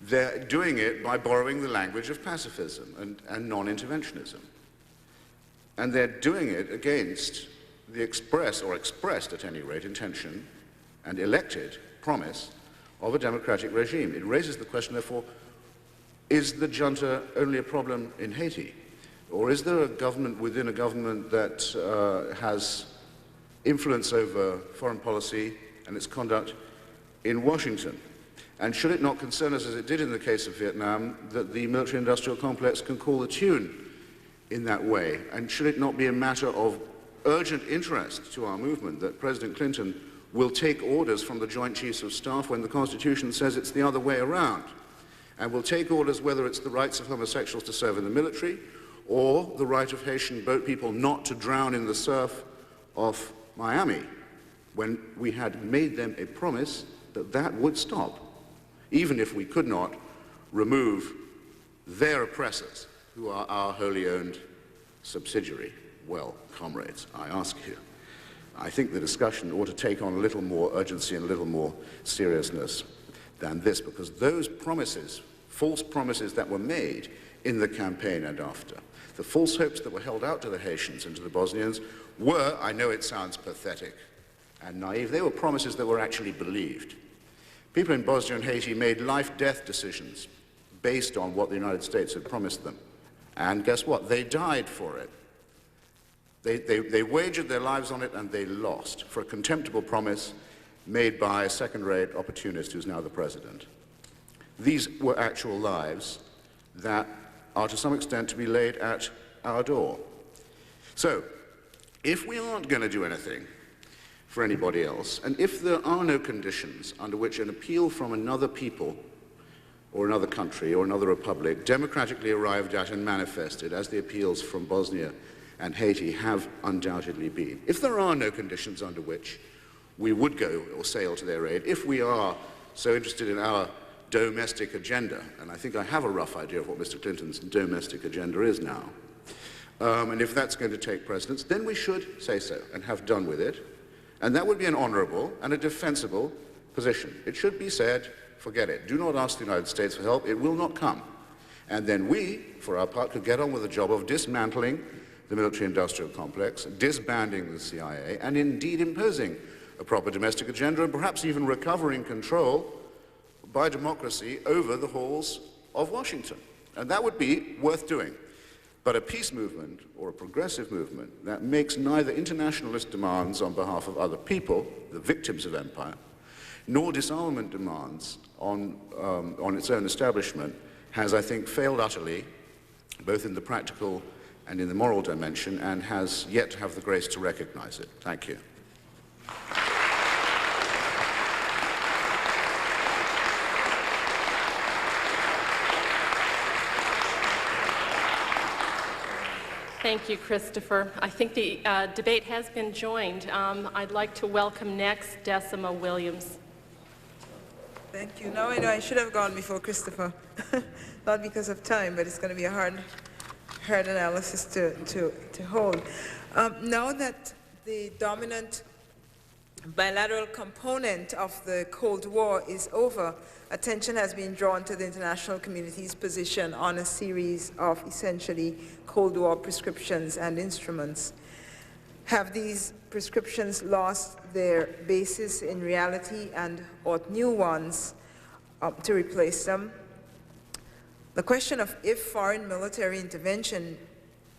They're doing it by borrowing the language of pacifism and non-interventionism. And they're doing it against the expressed at any rate, intention and elected promise of a democratic regime. It raises the question, therefore, is the junta only a problem in Haiti? Or is there a government within a government that has influence over foreign policy and its conduct in Washington? And should it not concern us, as it did in the case of Vietnam, that the military-industrial complex can call the tune in that way? And should it not be a matter of urgent interest to our movement that President Clinton will take orders from the Joint Chiefs of Staff when the Constitution says it's the other way around, and will take orders whether it's the rights of homosexuals to serve in the military or the right of Haitian boat people not to drown in the surf off Miami, when we had made them a promise that that would stop, even if we could not remove their oppressors, who are our wholly owned subsidiary. Well, comrades, I ask you, I think the discussion ought to take on a little more urgency and a little more seriousness than this, because those promises, false promises that were made in the campaign and after, the false hopes that were held out to the Haitians and to the Bosnians were, I know it sounds pathetic and naive, they were promises that were actually believed. People in Bosnia and Haiti made life-death decisions based on what the United States had promised them. And guess what? They died for it. They wagered their lives on it, and they lost for a contemptible promise made by a second-rate opportunist who's now the president. These were actual lives that are to some extent to be laid at our door. So, if we aren't going to do anything for anybody else, and if there are no conditions under which an appeal from another people or another country or another republic, democratically arrived at and manifested, as the appeals from Bosnia and Haiti have undoubtedly been, if there are no conditions under which we would go or sail to their aid, if we are so interested in our domestic agenda, and I think I have a rough idea of what Mr. Clinton's domestic agenda is now, and if that's going to take precedence, then we should say so and have done with it. And that would be an honorable and a defensible position. It should be said, forget it. Do not ask the United States for help. It will not come. And then we, for our part, could get on with the job of dismantling the military-industrial complex, disbanding the CIA, and indeed imposing a proper domestic agenda, and perhaps even recovering control by democracy over the halls of Washington. And that would be worth doing. But a peace movement or a progressive movement that makes neither internationalist demands on behalf of other people, the victims of empire, nor disarmament demands on its own establishment has, I think, failed utterly, both in the practical and in the moral dimension, and has yet to have the grace to recognize it. Thank you. Thank you, Christopher. I think the debate has been joined. I'd like to welcome next Decima Williams. Thank you. Now I know I should have gone before Christopher, not because of time, but it's going to be a hard analysis to hold. Now that the dominant bilateral component of the Cold War is over, attention has been drawn to the international community's position on a series of essentially Cold War prescriptions and instruments. Have these prescriptions lost their basis in reality, and ought new ones to replace them? The question of if foreign military intervention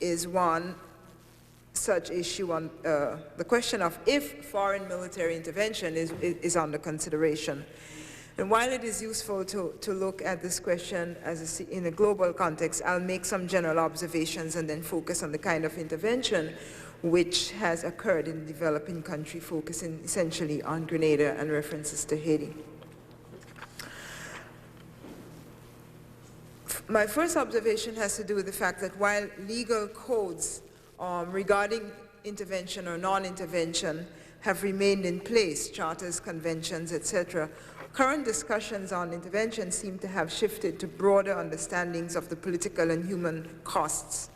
is one such issue on the question of if foreign military intervention is under consideration. And while it is useful to look at this question in a global context, I'll make some general observations and then focus on the kind of intervention which has occurred in the developing country, focusing essentially on Grenada and references to Haiti. My first observation has to do with the fact that while legal codes regarding intervention or non-intervention have remained in place, charters, conventions, etc., current discussions on intervention seem to have shifted to broader understandings of the political and human costs.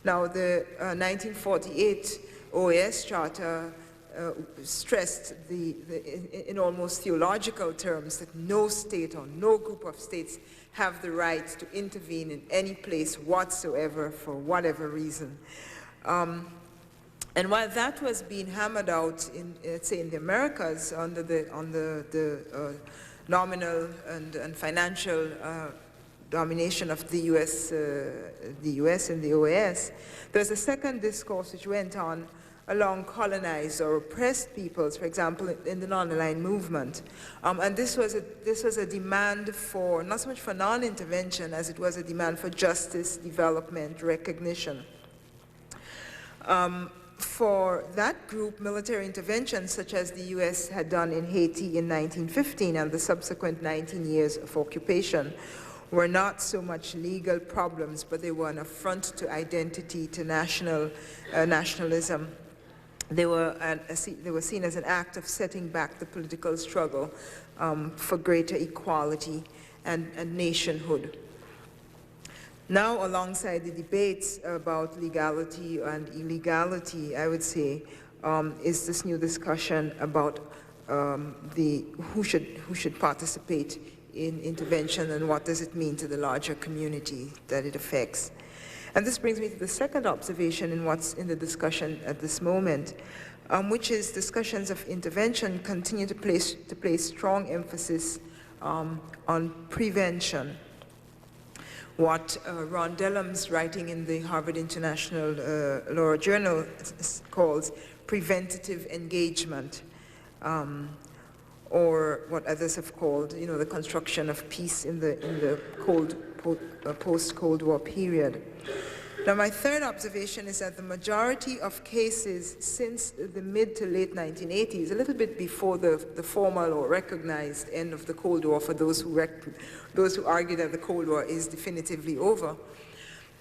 Now, the 1948 OAS Charter stressed in almost theological terms that no state or no group of states have the right to intervene in any place whatsoever for whatever reason. And while that was being hammered out in, let's say, in the Americas under the nominal and financial domination of the U.S. And the OAS, there's a second discourse which went on along colonized or oppressed peoples, for example, in the non-aligned movement. And this was a demand for, not so much for non-intervention as it was a demand for justice, development, recognition. For that group, military interventions such as the U.S. had done in Haiti in 1915 and the subsequent 19 years of occupation were not so much legal problems, but they were an affront to identity, to nationalism. They were seen as an act of setting back the political struggle for greater equality and nationhood. Now, alongside the debates about legality and illegality, I would say, is this new discussion about who should participate in intervention and what does it mean to the larger community that it affects. And this brings me to the second observation in what's in the discussion at this moment, which is discussions of intervention continue to place strong emphasis on prevention. What Ron Dellum's writing in the Harvard International Law Journal calls preventative engagement, or what others have called, the construction of peace in the post-Cold War period. Now, my third observation is that the majority of cases since the mid to late 1980s, a little bit before the formal or recognized end of the Cold War for those who argue that the Cold War is definitively over,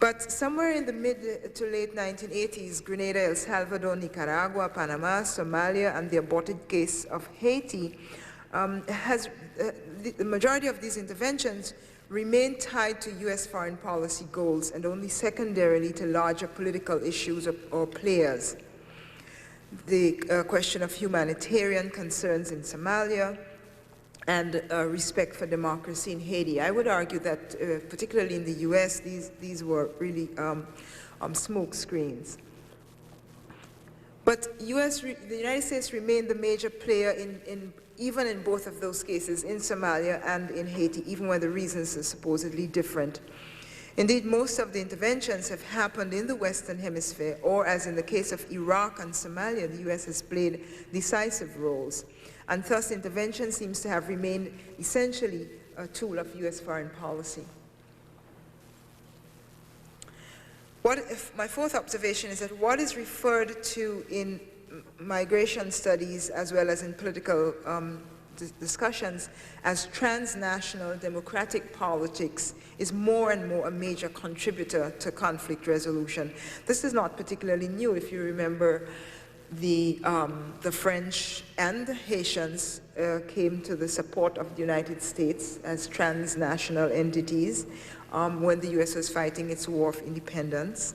but somewhere in the mid to late 1980s, Grenada, El Salvador, Nicaragua, Panama, Somalia, and the aborted case of Haiti, the majority of these interventions remain tied to U.S. foreign policy goals and only secondarily to larger political issues or players. The question of humanitarian concerns in Somalia and respect for democracy in Haiti. I would argue that particularly in the U.S., these were really smoke screens. But the United States remained the major player even in both of those cases, in Somalia and in Haiti, even when the reasons are supposedly different. Indeed, most of the interventions have happened in the Western Hemisphere, or as in the case of Iraq and Somalia, the U.S. has played decisive roles. And thus, intervention seems to have remained essentially a tool of U.S. foreign policy. My fourth observation is that what is referred to in migration studies as well as in political discussions as transnational democratic politics is more and more a major contributor to conflict resolution. This is not particularly new. If you remember, the French and the Haitians came to the support of the United States as transnational entities when the U.S. was fighting its war of independence.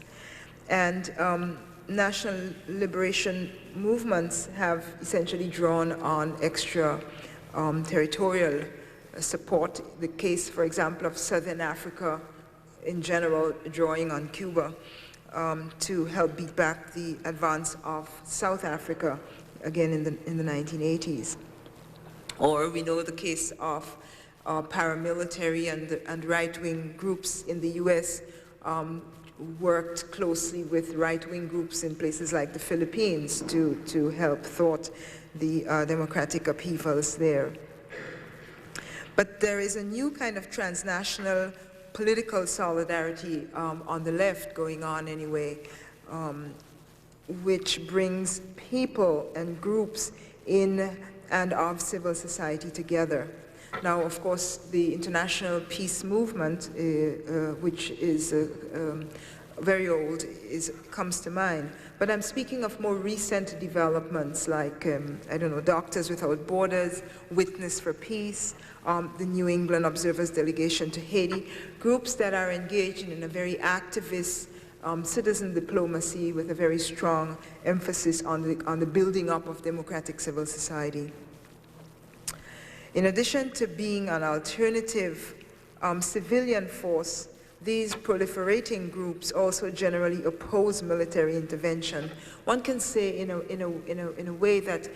And national liberation movements have essentially drawn on extra territorial support. The case, for example, of Southern Africa in general drawing on Cuba to help beat back the advance of South Africa, again in the 1980s. Or we know the case of paramilitary and right-wing groups in the U.S. worked closely with right-wing groups in places like the Philippines to help thwart the democratic upheavals there. But there is a new kind of transnational political solidarity on the left going on anyway, which brings people and groups in and of civil society together. Now, of course, the international peace movement, which is very old, comes to mind. But I'm speaking of more recent developments like, I don't know, Doctors Without Borders, Witness for Peace, the New England Observers Delegation to Haiti, groups that are engaged in a very activist citizen diplomacy with a very strong emphasis on the building up of democratic civil society. In addition to being an alternative civilian force, these proliferating groups also generally oppose military intervention. One can say in a way that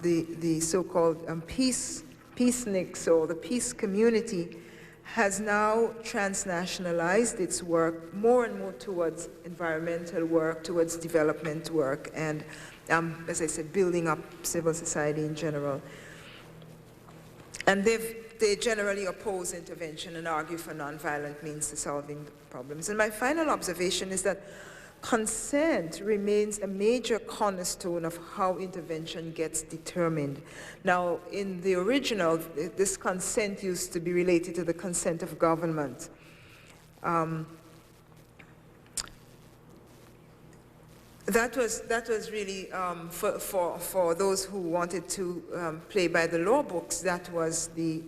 the so-called peaceniks or the peace community has now transnationalized its work more and more towards environmental work, towards development work, and as I said, building up civil society in general. And they generally oppose intervention and argue for nonviolent means to solving the problems. And my final observation is that consent remains a major cornerstone of how intervention gets determined. Now, in the original, this consent used to be related to the consent of government. That was really, for those who wanted to play by the law books, that was the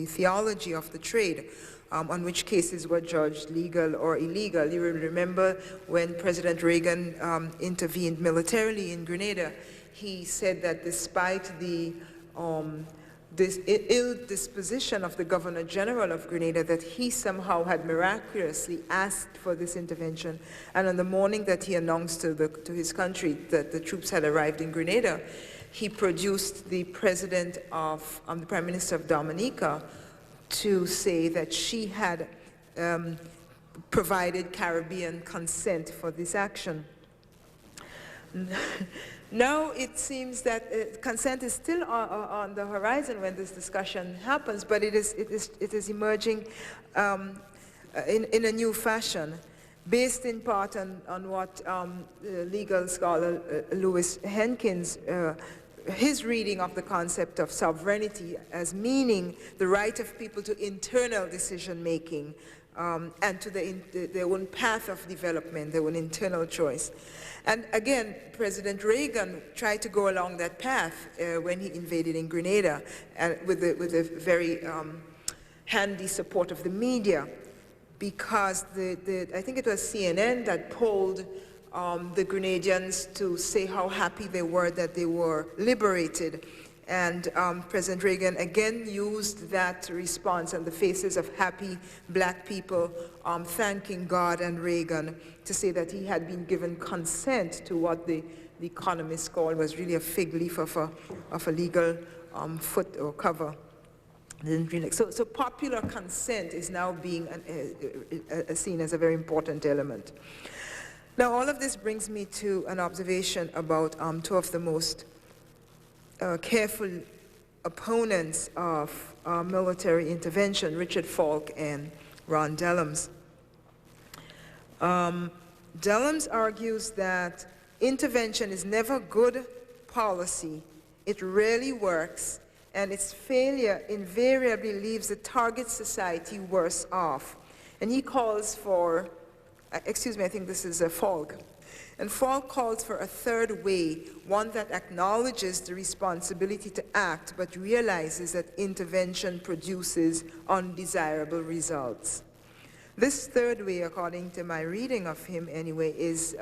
theology of the trade, on which cases were judged legal or illegal. You will remember when President Reagan intervened militarily in Grenada, he said that despite the this ill disposition of the Governor General of Grenada, that he somehow had miraculously asked for this intervention. And on the morning that he announced to his country that the troops had arrived in Grenada, he produced the president of, the Prime Minister of Dominica, to say that she had provided Caribbean consent for this action. Now it seems that consent is still on the horizon when this discussion happens, but it is emerging in a new fashion, based in part on what legal scholar Louis Henkins, his reading of the concept of sovereignty as meaning the right of people to internal decision-making and to their own path of development, their own internal choice. And again, President Reagan tried to go along that path when he invaded in Grenada, with a very handy support of the media, because I think it was CNN that polled the Grenadians to say how happy they were that they were liberated. And President Reagan again used that response on the faces of happy black people, thanking God and Reagan, to say that he had been given consent to what the economists called was really a fig leaf of a legal foot or cover. So popular consent is now being seen as a very important element. Now, all of this brings me to an observation about two of the most careful opponents of military intervention, Richard Falk and Ron Dellums. Dellums argues that intervention is never good policy, it rarely works, and its failure invariably leaves the target society worse off. And he calls for, excuse me, I think this is Falk. And Falk calls for a third way, one that acknowledges the responsibility to act, but realizes that intervention produces undesirable results. This third way, according to my reading of him anyway, is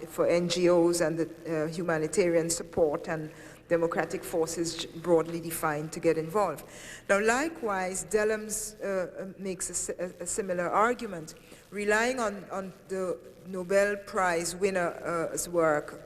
for NGOs and the humanitarian support and democratic forces broadly defined to get involved. Now, likewise, Dellums makes a similar argument, relying on the Nobel Prize winner's work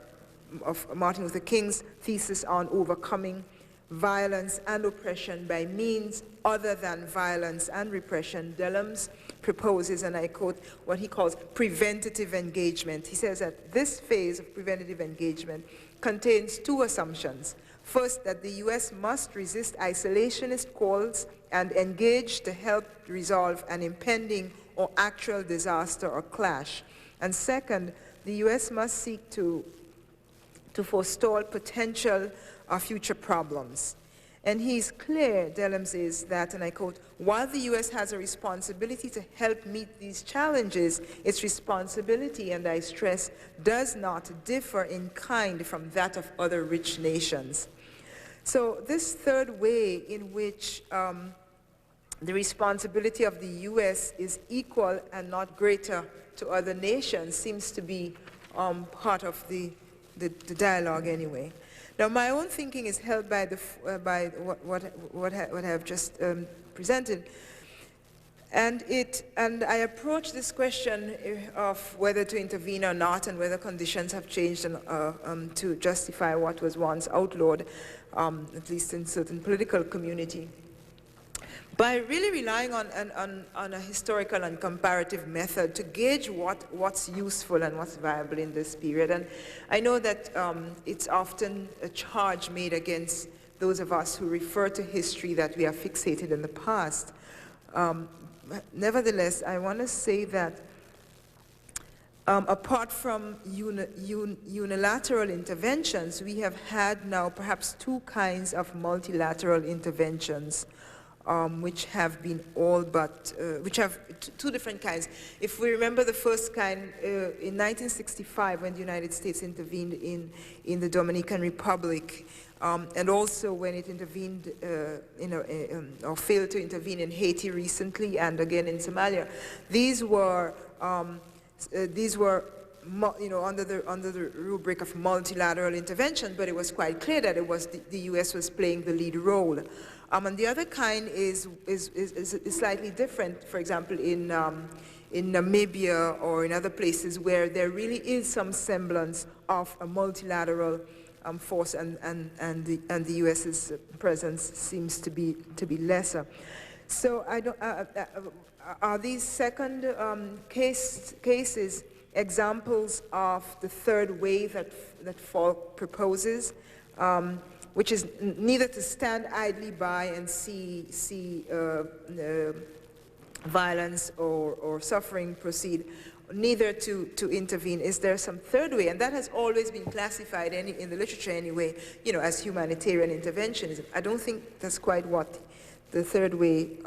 of Martin Luther King's thesis on overcoming violence and oppression by means other than violence and repression. Dellums proposes, and I quote, what he calls preventative engagement. He says that this phase of preventative engagement contains two assumptions. First, that the U.S. must resist isolationist calls and engage to help resolve an impending or actual disaster or clash. And second, the U.S. must seek to forestall potential future problems. And he's clear, Dellums is, that, and I quote, while the U.S. has a responsibility to help meet these challenges, its responsibility, and I stress, does not differ in kind from that of other rich nations. So this third way in which the responsibility of the U.S. is equal and not greater to other nations seems to be part of the dialogue anyway. Now, my own thinking is held by what I have just presented, and I approach this question of whether to intervene or not, and whether conditions have changed to justify what was once outlawed, at least in certain political community, by really relying on a historical and comparative method to gauge what's useful and what's viable in this period. And I know that it's often a charge made against those of us who refer to history that we are fixated in the past. Nevertheless, I want to say that apart from unilateral interventions, we have had now perhaps two kinds of multilateral interventions, which have been all but, which have two different kinds. If we remember the first kind, in 1965, when the United States intervened in the Dominican Republic, and also when it intervened, or failed to intervene in Haiti recently, and again in Somalia, these were under the rubric of multilateral intervention, but it was quite clear that it was the U.S. was playing the lead role. And the other kind is slightly different. For example, in Namibia or in other places where there really is some semblance of a multilateral force, and the U.S.'s presence seems to be lesser. So are these second cases examples of the third way that Falk proposes, which is neither to stand idly by and see violence or suffering proceed, neither to intervene? Is there some third way? And that has always been classified in the literature anyway, as humanitarian interventionism. I don't think that's quite what the third way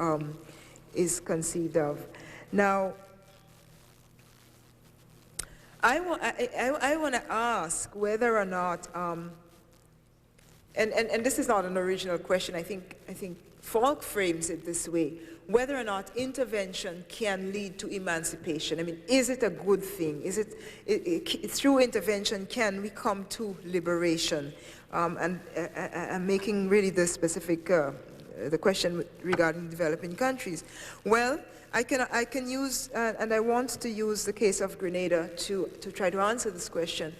is conceived of. Now, I want to ask whether or not, and this is not an original question, I think Falk frames it this way, whether or not intervention can lead to emancipation. I mean, is it a good thing? Is it through intervention, can we come to liberation? And I'm making really the specific, the question regarding developing countries. Well, I can use, and I want to use the case of Grenada to try to answer this question.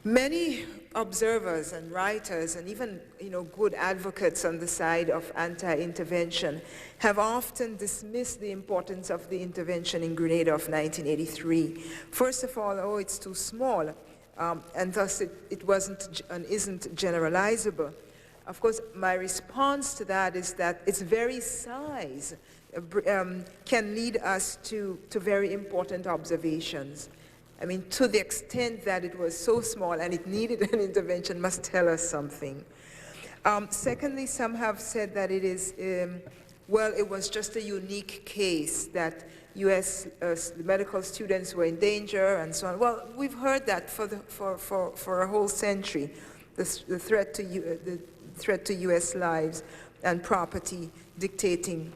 Many observers and writers and even good advocates on the side of anti-intervention have often dismissed the importance of the intervention in Grenada of 1983. First of all, it's too small, and thus it wasn't and isn't generalizable. Of course, my response to that is that its very size can lead us to very important observations. I mean, to the extent that it was so small and it needed an intervention must tell us something. Secondly, some have said that it is, well, it was just a unique case that U.S. Medical students were in danger and so on. Well, we've heard that for a whole century, the threat to U.S. lives and property dictating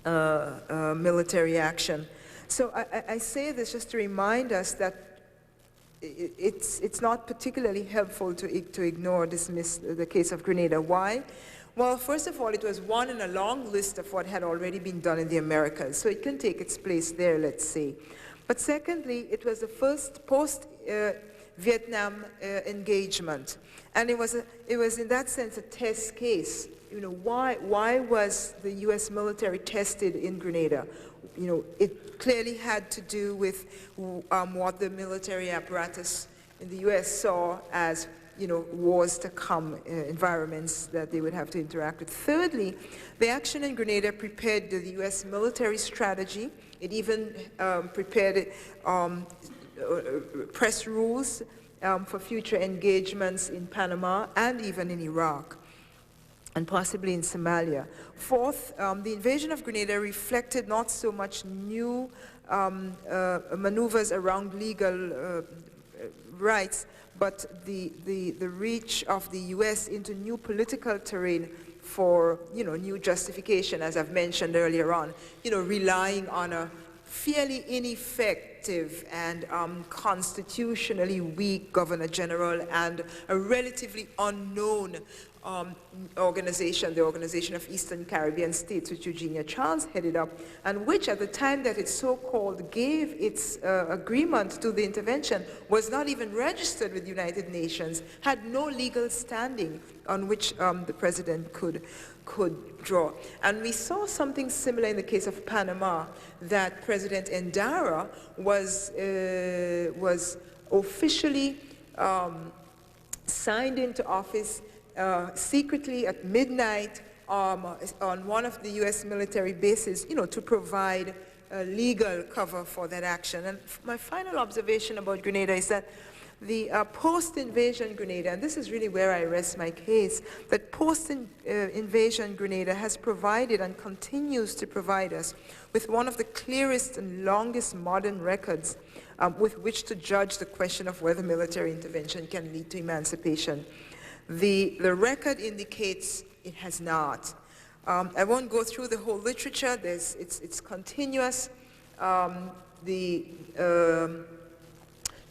military action. So I say this just to remind us that it's not particularly helpful to ignore or dismiss the case of Grenada. Why? Well, first of all, it was one in a long list of what had already been done in the Americas, so it can take its place there, let's say. But secondly, it was the first Vietnam engagement. And it was in that sense a test case. You know, why was the U.S. military tested in Grenada? You know, it clearly had to do with what the military apparatus in the U.S. saw as, you know, wars to come, environments that they would have to interact with. Thirdly, the action in Grenada prepared the U.S. military strategy. It even prepared press rules for future engagements in Panama and even in Iraq, and possibly in Somalia. Fourth, the invasion of Grenada reflected not so much new maneuvers around legal rights, but the reach of the U.S. into new political terrain for, you know, new justification, as I've mentioned earlier on, you know, relying on a fairly ineffective and constitutionally weak Governor General and a relatively unknown organization, the Organization of Eastern Caribbean States, which Eugenia Charles headed up, and which at the time that it so-called gave its agreement to the intervention was not even registered with the United Nations, had no legal standing on which the president could draw. And we saw something similar in the case of Panama, that President Endara was officially signed into office secretly at midnight on one of the U.S. military bases, you know, to provide legal cover for that action. And my final observation about Grenada is that the post-invasion Grenada, and this is really where I rest my case, that post-invasion Grenada has provided and continues to provide us with one of the clearest and longest modern records with which to judge the question of whether military intervention can lead to emancipation. The record indicates it has not. I won't go through the whole literature. It's continuous.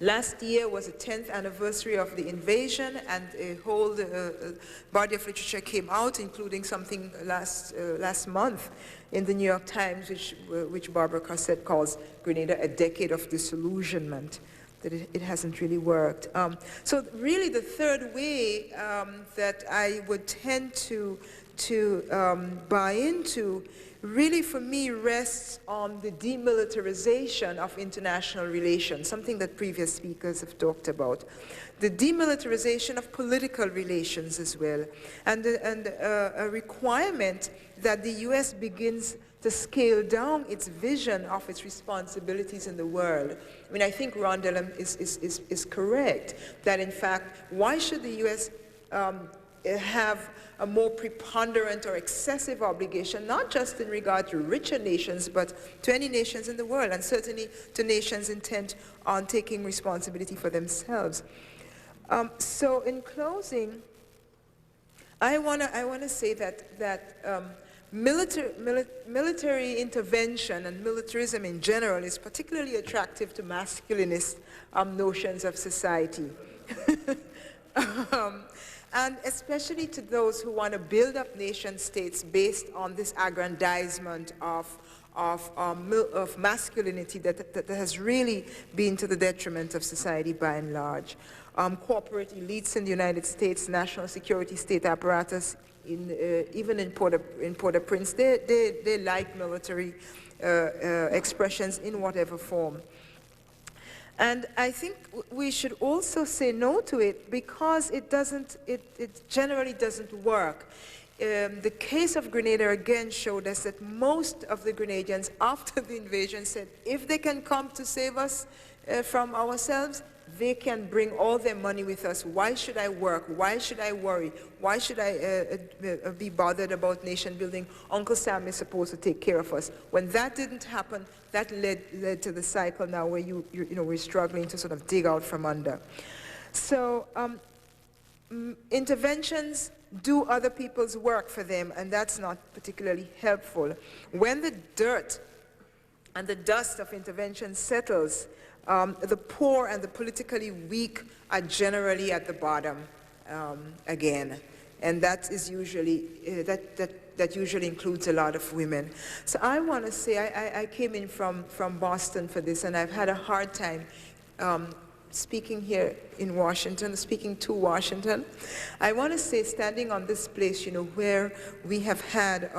Last year was the 10th anniversary of the invasion, and a whole body of literature came out, including something last month in the New York Times, which Barbara Cossett calls Grenada a decade of disillusionment, that it hasn't really worked. So really the third way that I would tend to buy into really for me rests on the demilitarization of international relations, something that previous speakers have talked about. The demilitarization of political relations as well, and a requirement that the U.S. begins to scale down its vision of its responsibilities in the world. I mean, I think Ron Dellum is correct, that in fact, why should the U.S. have a more preponderant or excessive obligation, not just in regard to richer nations, but to any nations in the world, and certainly to nations intent on taking responsibility for themselves. So in closing, I want to say that military intervention and militarism in general is particularly attractive to masculinist notions of society. And especially to those who want to build up nation states based on this aggrandizement of masculinity that has really been to the detriment of society by and large. Corporate elites in the United States, national security state apparatus, even in Port-au-Prince, they like military expressions in whatever form. And I think we should also say no to it because it generally doesn't work. The case of Grenada again showed us that most of the Grenadians after the invasion said, if they can come to save us from ourselves, they can bring all their money with us. Why should I work? Why should I worry? Why should I be bothered about nation building? Uncle Sam is supposed to take care of us. When that didn't happen, that led to the cycle now where we're struggling to sort of dig out from under. So interventions do other people's work for them, and that's not particularly helpful. When the dirt and the dust of intervention settles, the poor and the politically weak are generally at the bottom again, and that is usually that usually includes a lot of women. So I want to say I came in from Boston for this, and I've had a hard time speaking here in Washington, speaking to Washington, I want to say, standing on this place, you know, where we have had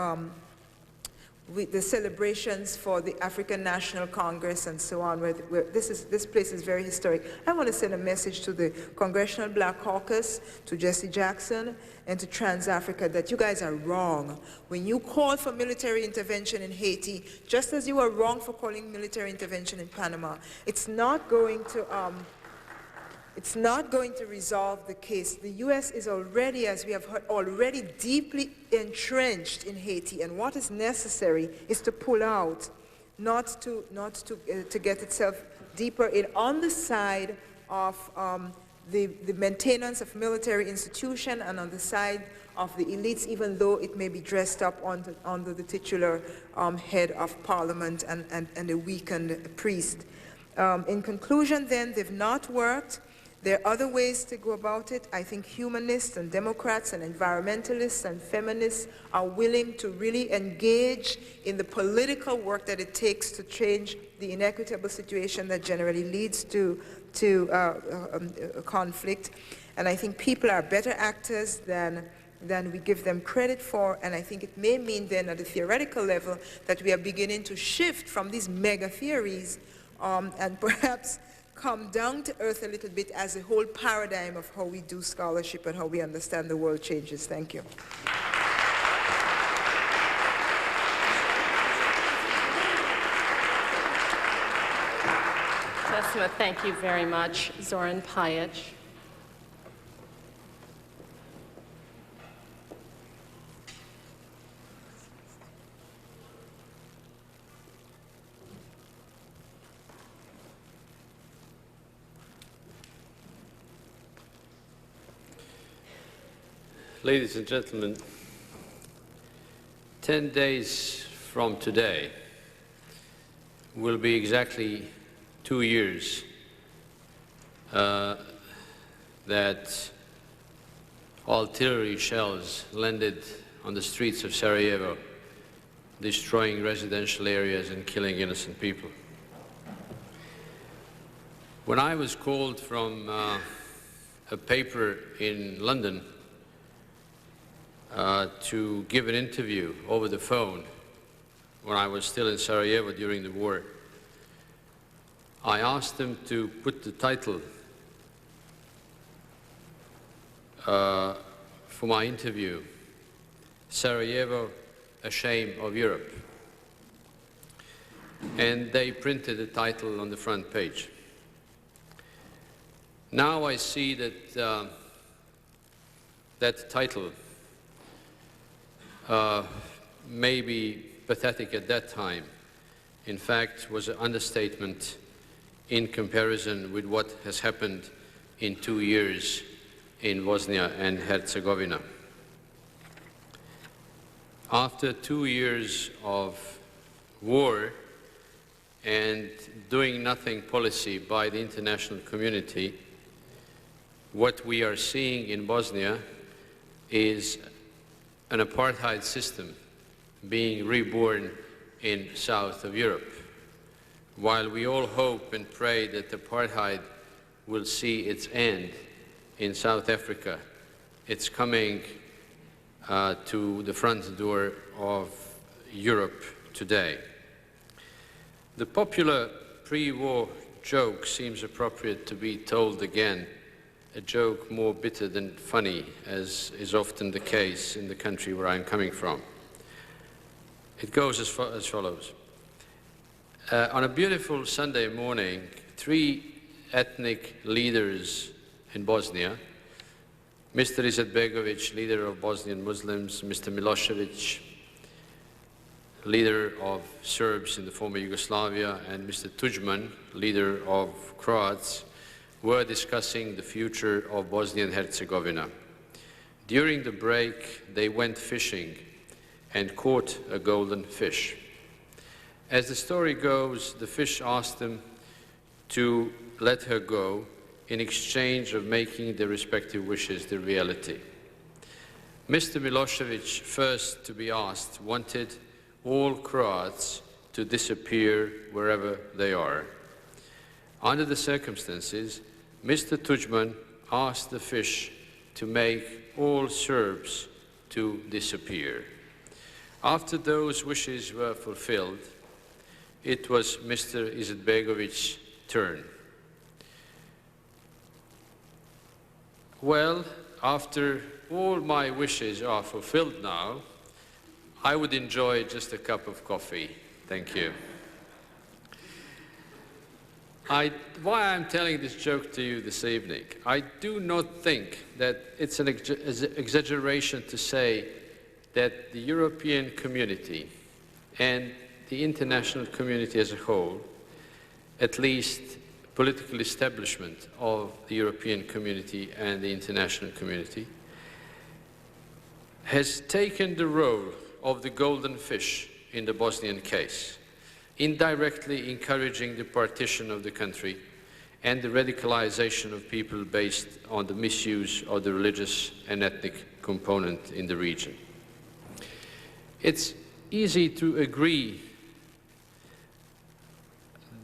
the celebrations for the African National Congress and so on, where this place is very historic. I want to send a message to the Congressional Black Caucus, to Jesse Jackson, and to Trans-Africa that you guys are wrong. When you call for military intervention in Haiti, just as you were wrong for calling military intervention in Panama, it's not going to resolve the case. The U.S. is already, as we have heard, already deeply entrenched in Haiti, and what is necessary is to pull out, not to get itself deeper in on the side of the maintenance of military institution and on the side of the elites, even though it may be dressed up under the titular head of parliament and a weakened priest. In conclusion, then, they've not worked. There are other ways to go about it. I think humanists and Democrats and environmentalists and feminists are willing to really engage in the political work that it takes to change the inequitable situation that generally leads to conflict. And I think people are better actors than we give them credit for, and I think it may mean then at a theoretical level that we are beginning to shift from these mega theories and perhaps come down to earth a little bit as a whole paradigm of how we do scholarship and how we understand the world changes. Thank you. Jessima, thank you very much. Zoran Pajic. Ladies and gentlemen, 10 days from today will be exactly 2 years that artillery shells landed on the streets of Sarajevo, destroying residential areas and killing innocent people. When I was called from a paper in London to give an interview over the phone when I was still in Sarajevo during the war, I asked them to put the title for my interview, Sarajevo, a Shame of Europe. And they printed the title on the front page. Now I see that that title may be pathetic at that time. In fact, was an understatement in comparison with what has happened in 2 years in Bosnia and Herzegovina. After 2 years of war and doing nothing policy by the international community, what we are seeing in Bosnia is an apartheid system being reborn in south of Europe. While we all hope and pray that apartheid will see its end in South Africa, it's coming to the front door of Europe today. The popular pre-war joke seems appropriate to be told again, a joke more bitter than funny, as is often the case in the country where I'm coming from. It goes as follows. On a beautiful Sunday morning, 3 ethnic leaders in Bosnia, Mr. Izetbegovic, leader of Bosnian Muslims, Mr. Milosevic, leader of Serbs in the former Yugoslavia, and Mr. Tudjman, leader of Croats, were discussing the future of Bosnia and Herzegovina. During the break, they went fishing and caught a golden fish. As the story goes, the fish asked them to let her go in exchange of making their respective wishes the reality. Mr. Milosevic, first to be asked, wanted all Croats to disappear wherever they are. Under the circumstances, Mr. Tudjman asked the fish to make all Serbs to disappear. After those wishes were fulfilled, it was Mr. Izetbegović's turn. Well, after all my wishes are fulfilled now, I would enjoy just a cup of coffee. Thank you. Why I'm telling this joke to you this evening, I do not think that it's an exaggeration to say that the European community and the international community as a whole, at least political establishment of the European community and the international community, has taken the role of the golden fish in the Bosnian case, indirectly encouraging the partition of the country and the radicalization of people based on the misuse of the religious and ethnic component in the region. It's easy to agree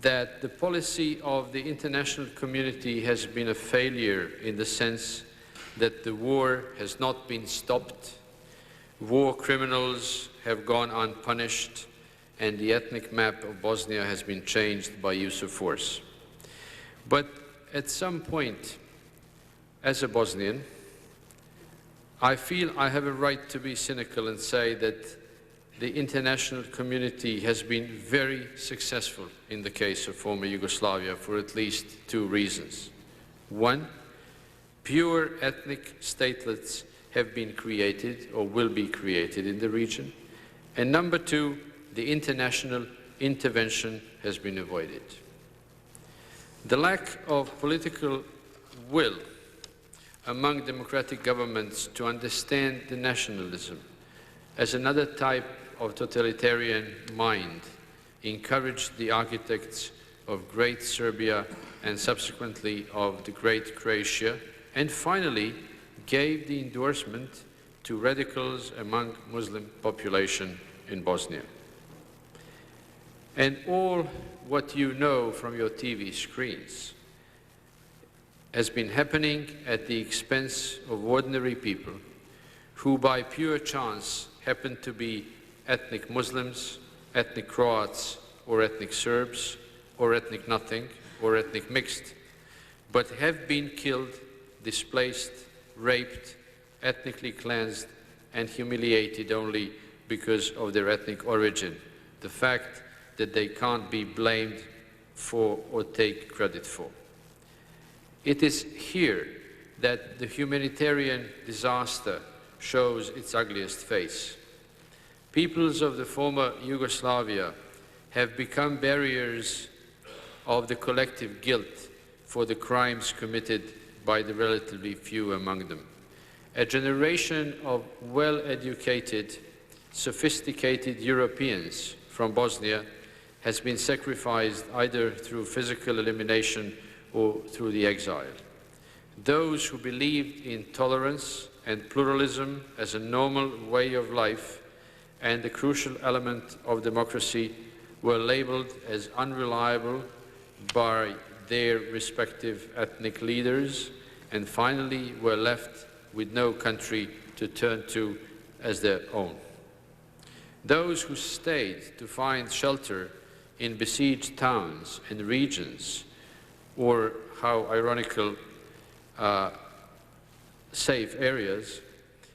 that the policy of the international community has been a failure in the sense that the war has not been stopped, war criminals have gone unpunished, and the ethnic map of Bosnia has been changed by use of force. But at some point, as a Bosnian, I feel I have a right to be cynical and say that the international community has been very successful in the case of former Yugoslavia for at least two reasons. One, pure ethnic statelets have been created or will be created in the region. And number two, the international intervention has been avoided. The lack of political will among democratic governments to understand the nationalism as another type of totalitarian mind encouraged the architects of Great Serbia and subsequently of the Great Croatia, and finally gave the endorsement to radicals among Muslim population in Bosnia. And all what you know from your TV screens has been happening at the expense of ordinary people who by pure chance happen to be ethnic Muslims, ethnic Croats, or ethnic Serbs, or ethnic nothing, or ethnic mixed, but have been killed, displaced, raped, ethnically cleansed, and humiliated only because of their ethnic origin, the fact that they can't be blamed for or take credit for. It is here that the humanitarian disaster shows its ugliest face. Peoples of the former Yugoslavia have become barriers of the collective guilt for the crimes committed by the relatively few among them. A generation of well-educated, sophisticated Europeans from Bosnia has been sacrificed either through physical elimination or through the exile. Those who believed in tolerance and pluralism as a normal way of life and a crucial element of democracy were labeled as unreliable by their respective ethnic leaders and finally were left with no country to turn to as their own. Those who stayed to find shelter in besieged towns and regions, or how ironical, safe areas,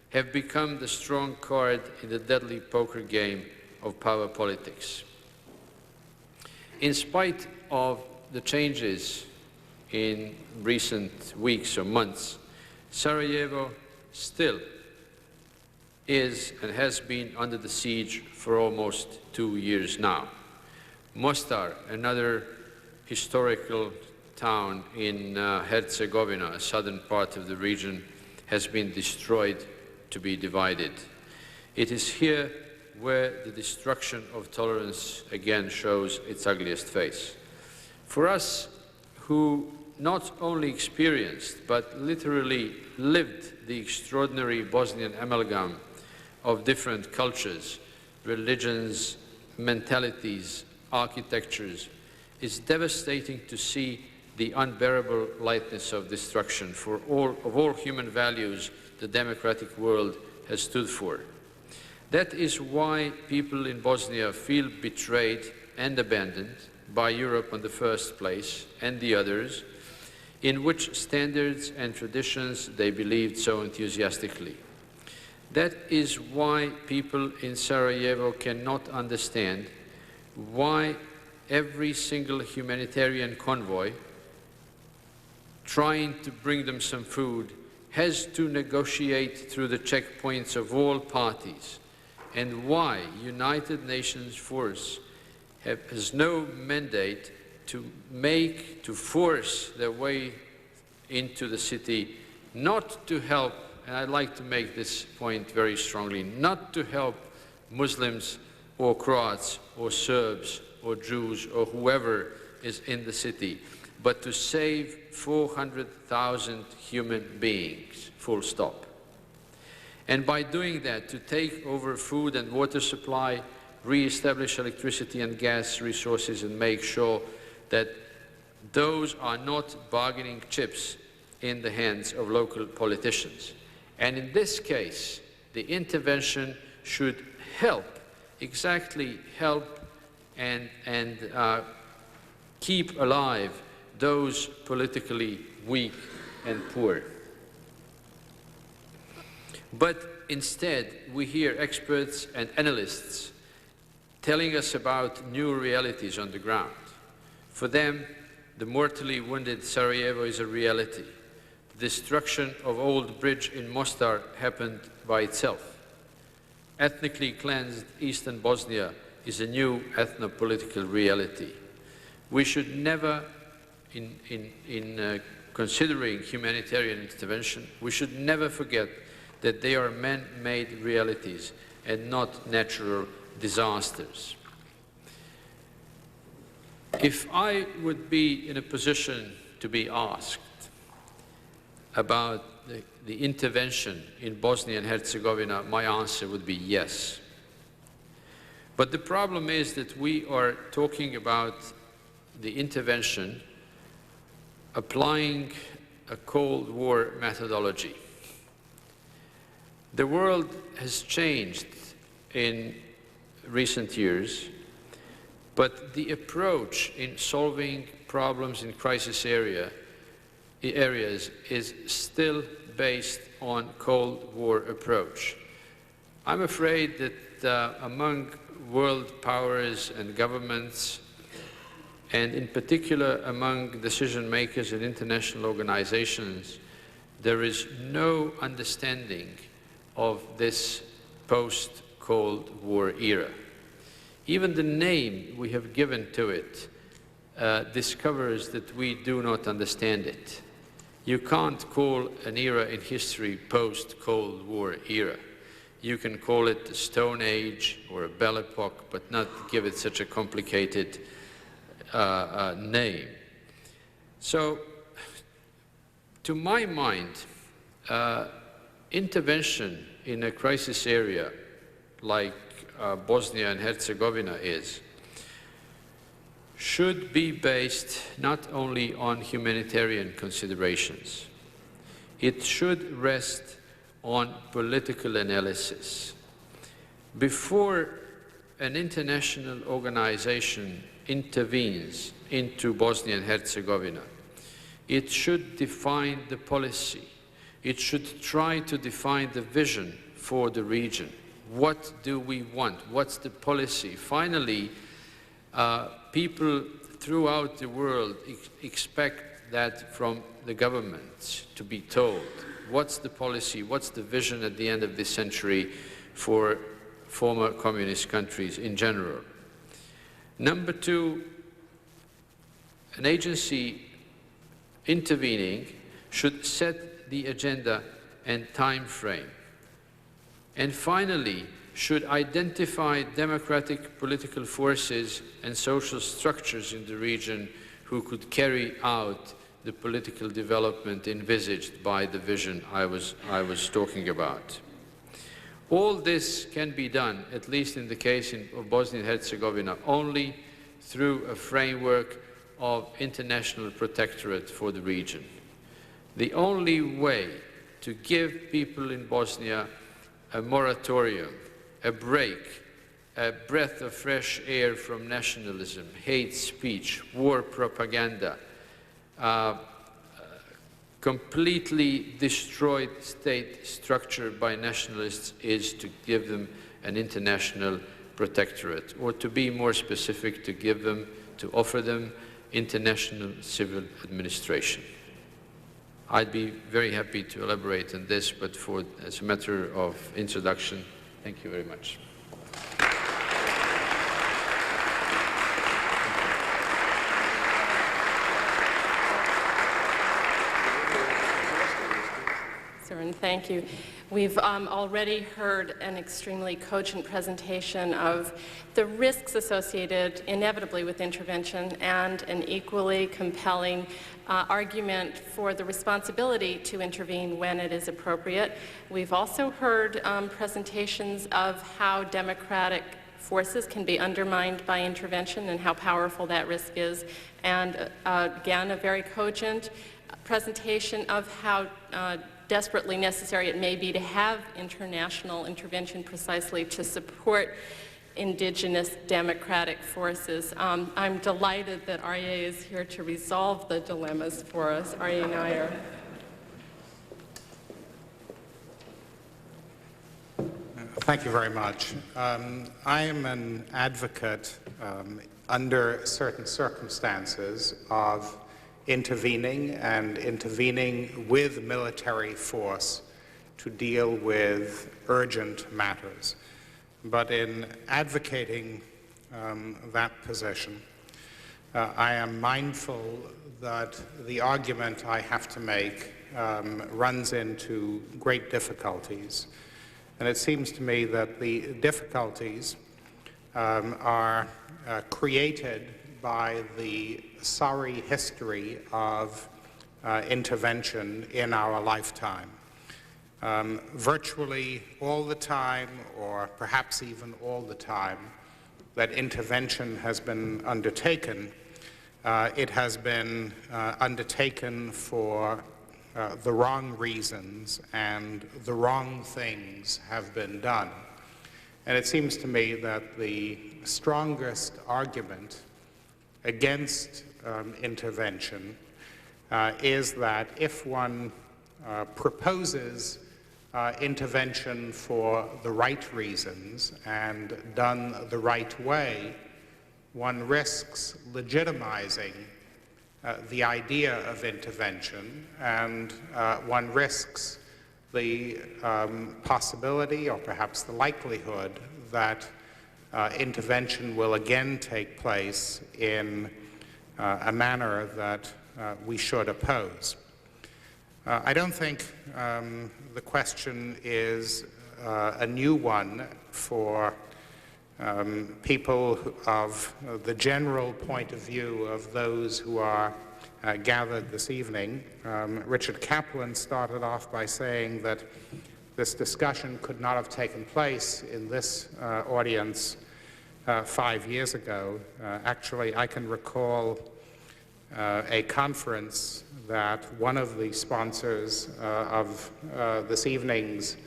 have become the strong card in the deadly poker game of power politics. In spite of the changes in recent weeks or months, Sarajevo still is and has been under the siege for almost 2 years now. Mostar, another historical town in Herzegovina, a southern part of the region, has been destroyed to be divided. It is here where the destruction of tolerance again shows its ugliest face. For us who not only experienced but literally lived the extraordinary Bosnian amalgam of different cultures, religions, mentalities, architectures, it's devastating to see the unbearable lightness of destruction for all human values the democratic world has stood for. That is why people in Bosnia feel betrayed and abandoned by Europe in the first place and the others, in which standards and traditions they believed so enthusiastically. That is why people in Sarajevo cannot understand why every single humanitarian convoy trying to bring them some food has to negotiate through the checkpoints of all parties, and why United Nations force has no mandate to force their way into the city, not to help, and I'd like to make this point very strongly, not to help Muslims or Croats or Serbs or Jews or whoever is in the city, but to save 400,000 human beings, full stop. And by doing that, to take over food and water supply, re-establish electricity and gas resources, and make sure that those are not bargaining chips in the hands of local politicians. And in this case, the intervention should help, exactly help and keep alive those politically weak and poor. But instead, we hear experts and analysts telling us about new realities on the ground. For them, the mortally wounded Sarajevo is a reality. The destruction of Old Bridge in Mostar happened by itself. Ethnically cleansed eastern Bosnia is a new ethno-political reality. We should never, in considering humanitarian intervention, we should never forget that they are man-made realities and not natural disasters. If I would be in a position to be asked about the intervention in Bosnia and Herzegovina, my answer would be yes. But the problem is that we are talking about the intervention applying a Cold War methodology. The world has changed in recent years, but the approach in solving problems in crisis areas is still based on Cold War approach. I'm afraid that among world powers and governments, and in particular among decision makers in international organizations, there is no understanding of this post-Cold War era. Even the name we have given to it discovers that we do not understand it. You can't call an era in history post-Cold War era. You can call it the Stone Age or a Belle Epoque, but not give it such a complicated name. So, to my mind, intervention in a crisis area like Bosnia and Herzegovina should be based not only on humanitarian considerations. It should rest on political analysis. Before an international organization intervenes into Bosnia and Herzegovina, it should define the policy. It should try to define the vision for the region. What do we want? What's the policy? Finally, people throughout the world expect that from the governments, to be told what's the policy, what's the vision at the end of this century for former communist countries in general. Number two, an agency intervening should set the agenda and time frame. And finally, should identify democratic political forces and social structures in the region who could carry out the political development envisaged by the vision I was talking about. All this can be done, at least in the case of Bosnia and Herzegovina, only through a framework of international protectorate for the region. The only way to give people in Bosnia a moratorium, a break, a breath of fresh air from nationalism, hate speech, war propaganda, completely destroyed state structure by nationalists is to give them an international protectorate, or to be more specific, to offer them international civil administration. I'd be very happy to elaborate on this, but as a matter of introduction, thank you very much. And thank you. We've already heard an extremely cogent presentation of the risks associated inevitably with intervention, and an equally compelling argument for the responsibility to intervene when it is appropriate. We've also heard presentations of how democratic forces can be undermined by intervention and how powerful that risk is. And again, a very cogent presentation of how desperately necessary it may be to have international intervention precisely to support indigenous democratic forces. I'm delighted that Aryeh is here to resolve the dilemmas for us. Aryeh Nair. Thank you very much. I am an advocate under certain circumstances of intervening with military force to deal with urgent matters. But in advocating that position, I am mindful that the argument I have to make runs into great difficulties. And it seems to me that the difficulties are created by the sorry history of intervention in our lifetime. Virtually all the time, or perhaps even all the time, that intervention has been undertaken, it has been undertaken for the wrong reasons, and the wrong things have been done. And it seems to me that the strongest argument against intervention is that if one proposes intervention for the right reasons and done the right way, one risks legitimizing the idea of intervention, and one risks the possibility, or perhaps the likelihood, that intervention will again take place in a manner that we should oppose. I don't think the question is a new one for people of the general point of view of those who are gathered this evening. Richard Kaplan started off by saying that this discussion could not have taken place in this audience 5 years ago. Actually, I can recall a conference that one of the sponsors of this evening's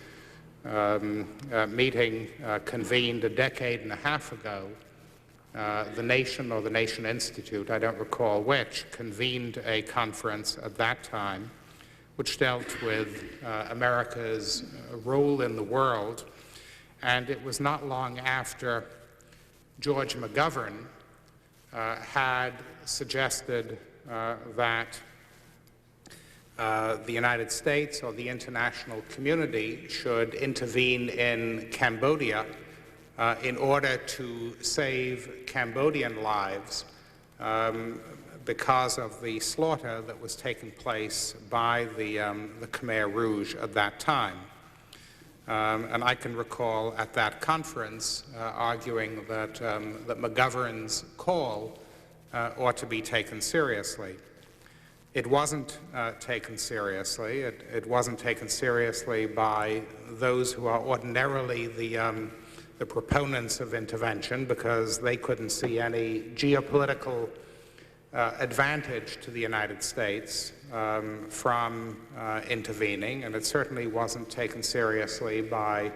meeting convened a decade and a half ago. The Nation, or the Nation Institute, I don't recall which, convened a conference at that time which dealt with America's role in the world. And it was not long after George McGovern had suggested that the United States, or the international community, should intervene in Cambodia in order to save Cambodian lives because of the slaughter that was taking place by the Khmer Rouge at that time. And I can recall at that conference arguing that, that McGovern's call ought to be taken seriously. It wasn't taken seriously. It wasn't taken seriously by those who are ordinarily the proponents of intervention, because they couldn't see any geopolitical advantage to the United States from intervening, and it certainly wasn't taken seriously by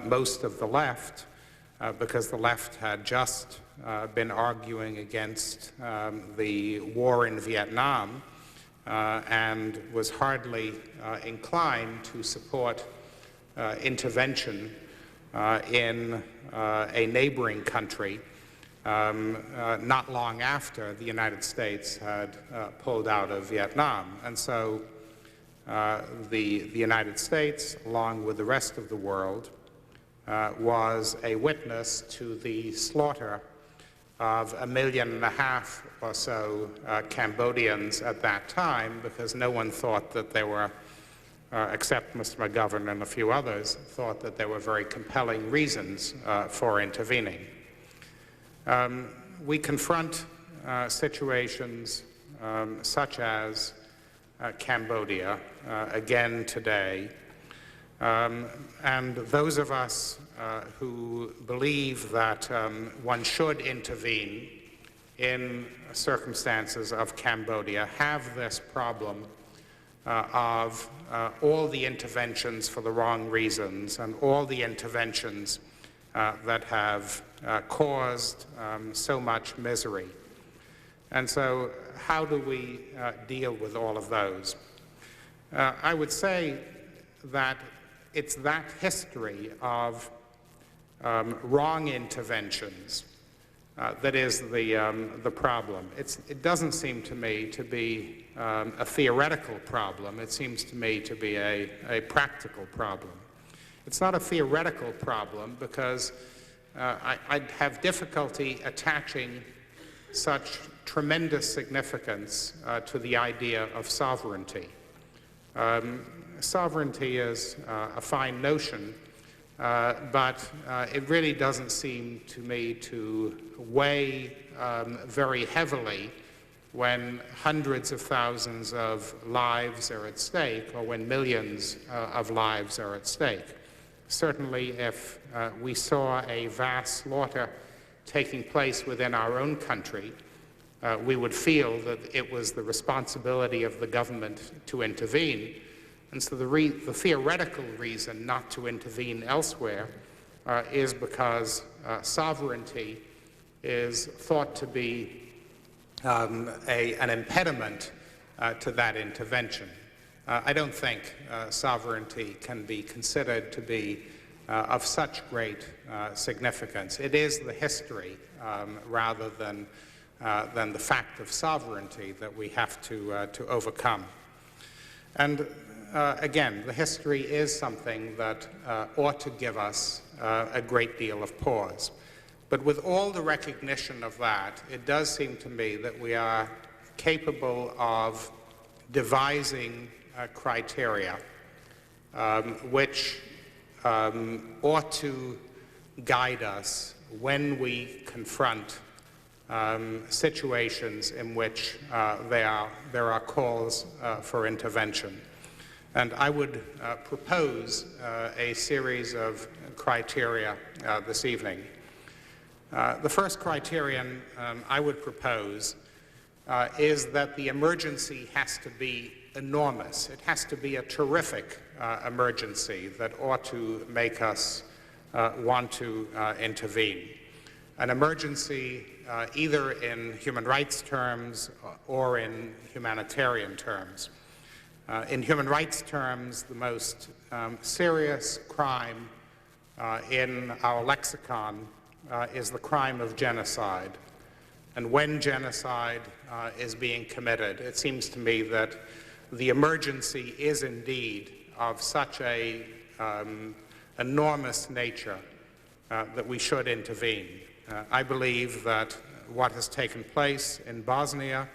most of the left because the left had just been arguing against the war in Vietnam and was hardly inclined to support intervention in a neighboring country not long after the United States had pulled out of Vietnam. And so the United States, along with the rest of the world, was a witness to the slaughter of 1.5 million or so Cambodians at that time, because no one thought that there were, except Mr. McGovern and a few others, thought that there were very compelling reasons for intervening. We confront situations such as Cambodia again today, and those of us who believe that one should intervene in circumstances of Cambodia have this problem of all the interventions for the wrong reasons and all the interventions that have caused so much misery. And so how do we deal with all of those? I would say that it's that history of wrong interventions that is the problem. It doesn't seem to me to be a theoretical problem. It seems to me to be a practical problem. It's not a theoretical problem because I'd have difficulty attaching such tremendous significance to the idea of sovereignty. Sovereignty is a fine notion, but it really doesn't seem to me to weigh very heavily when hundreds of thousands of lives are at stake or when millions of lives are at stake. Certainly, if we saw a vast slaughter taking place within our own country, we would feel that it was the responsibility of the government to intervene. And so the theoretical reason not to intervene elsewhere is because sovereignty is thought to be an impediment to that intervention. I don't think sovereignty can be considered to be of such great significance. It is the history rather than the fact of sovereignty that we have to overcome. And again, the history is something that ought to give us a great deal of pause. But with all the recognition of that, it does seem to me that we are capable of devising criteria which ought to guide us when we confront situations in which there are calls for intervention. And I would propose a series of criteria this evening. The first criterion I would propose is that the emergency has to be enormous. It has to be a terrific emergency that ought to make us want to intervene. An emergency either in human rights terms or in humanitarian terms. In human rights terms, the most serious crime in our lexicon is the crime of genocide. And when genocide is being committed, it seems to me that the emergency is indeed of such a enormous nature that we should intervene. I believe that what has taken place in Bosnia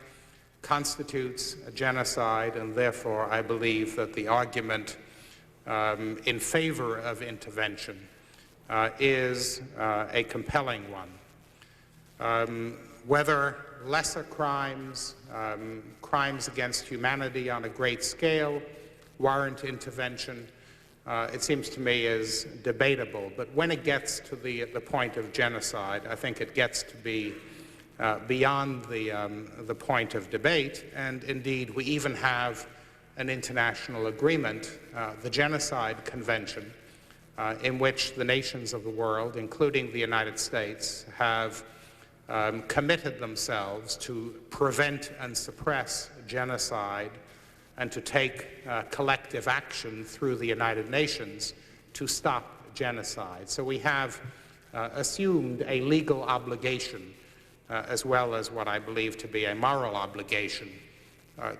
constitutes a genocide, and therefore I believe that the argument in favor of intervention is a compelling one. Whether lesser crimes, crimes against humanity on a great scale, warrant intervention, it seems to me is debatable. But when it gets to the point of genocide, I think it gets to be beyond the point of debate, and indeed we even have an international agreement, the Genocide Convention, in which the nations of the world, including the United States, have committed themselves to prevent and suppress genocide and to take collective action through the United Nations to stop genocide. So we have assumed a legal obligation as well as what I believe to be a moral obligation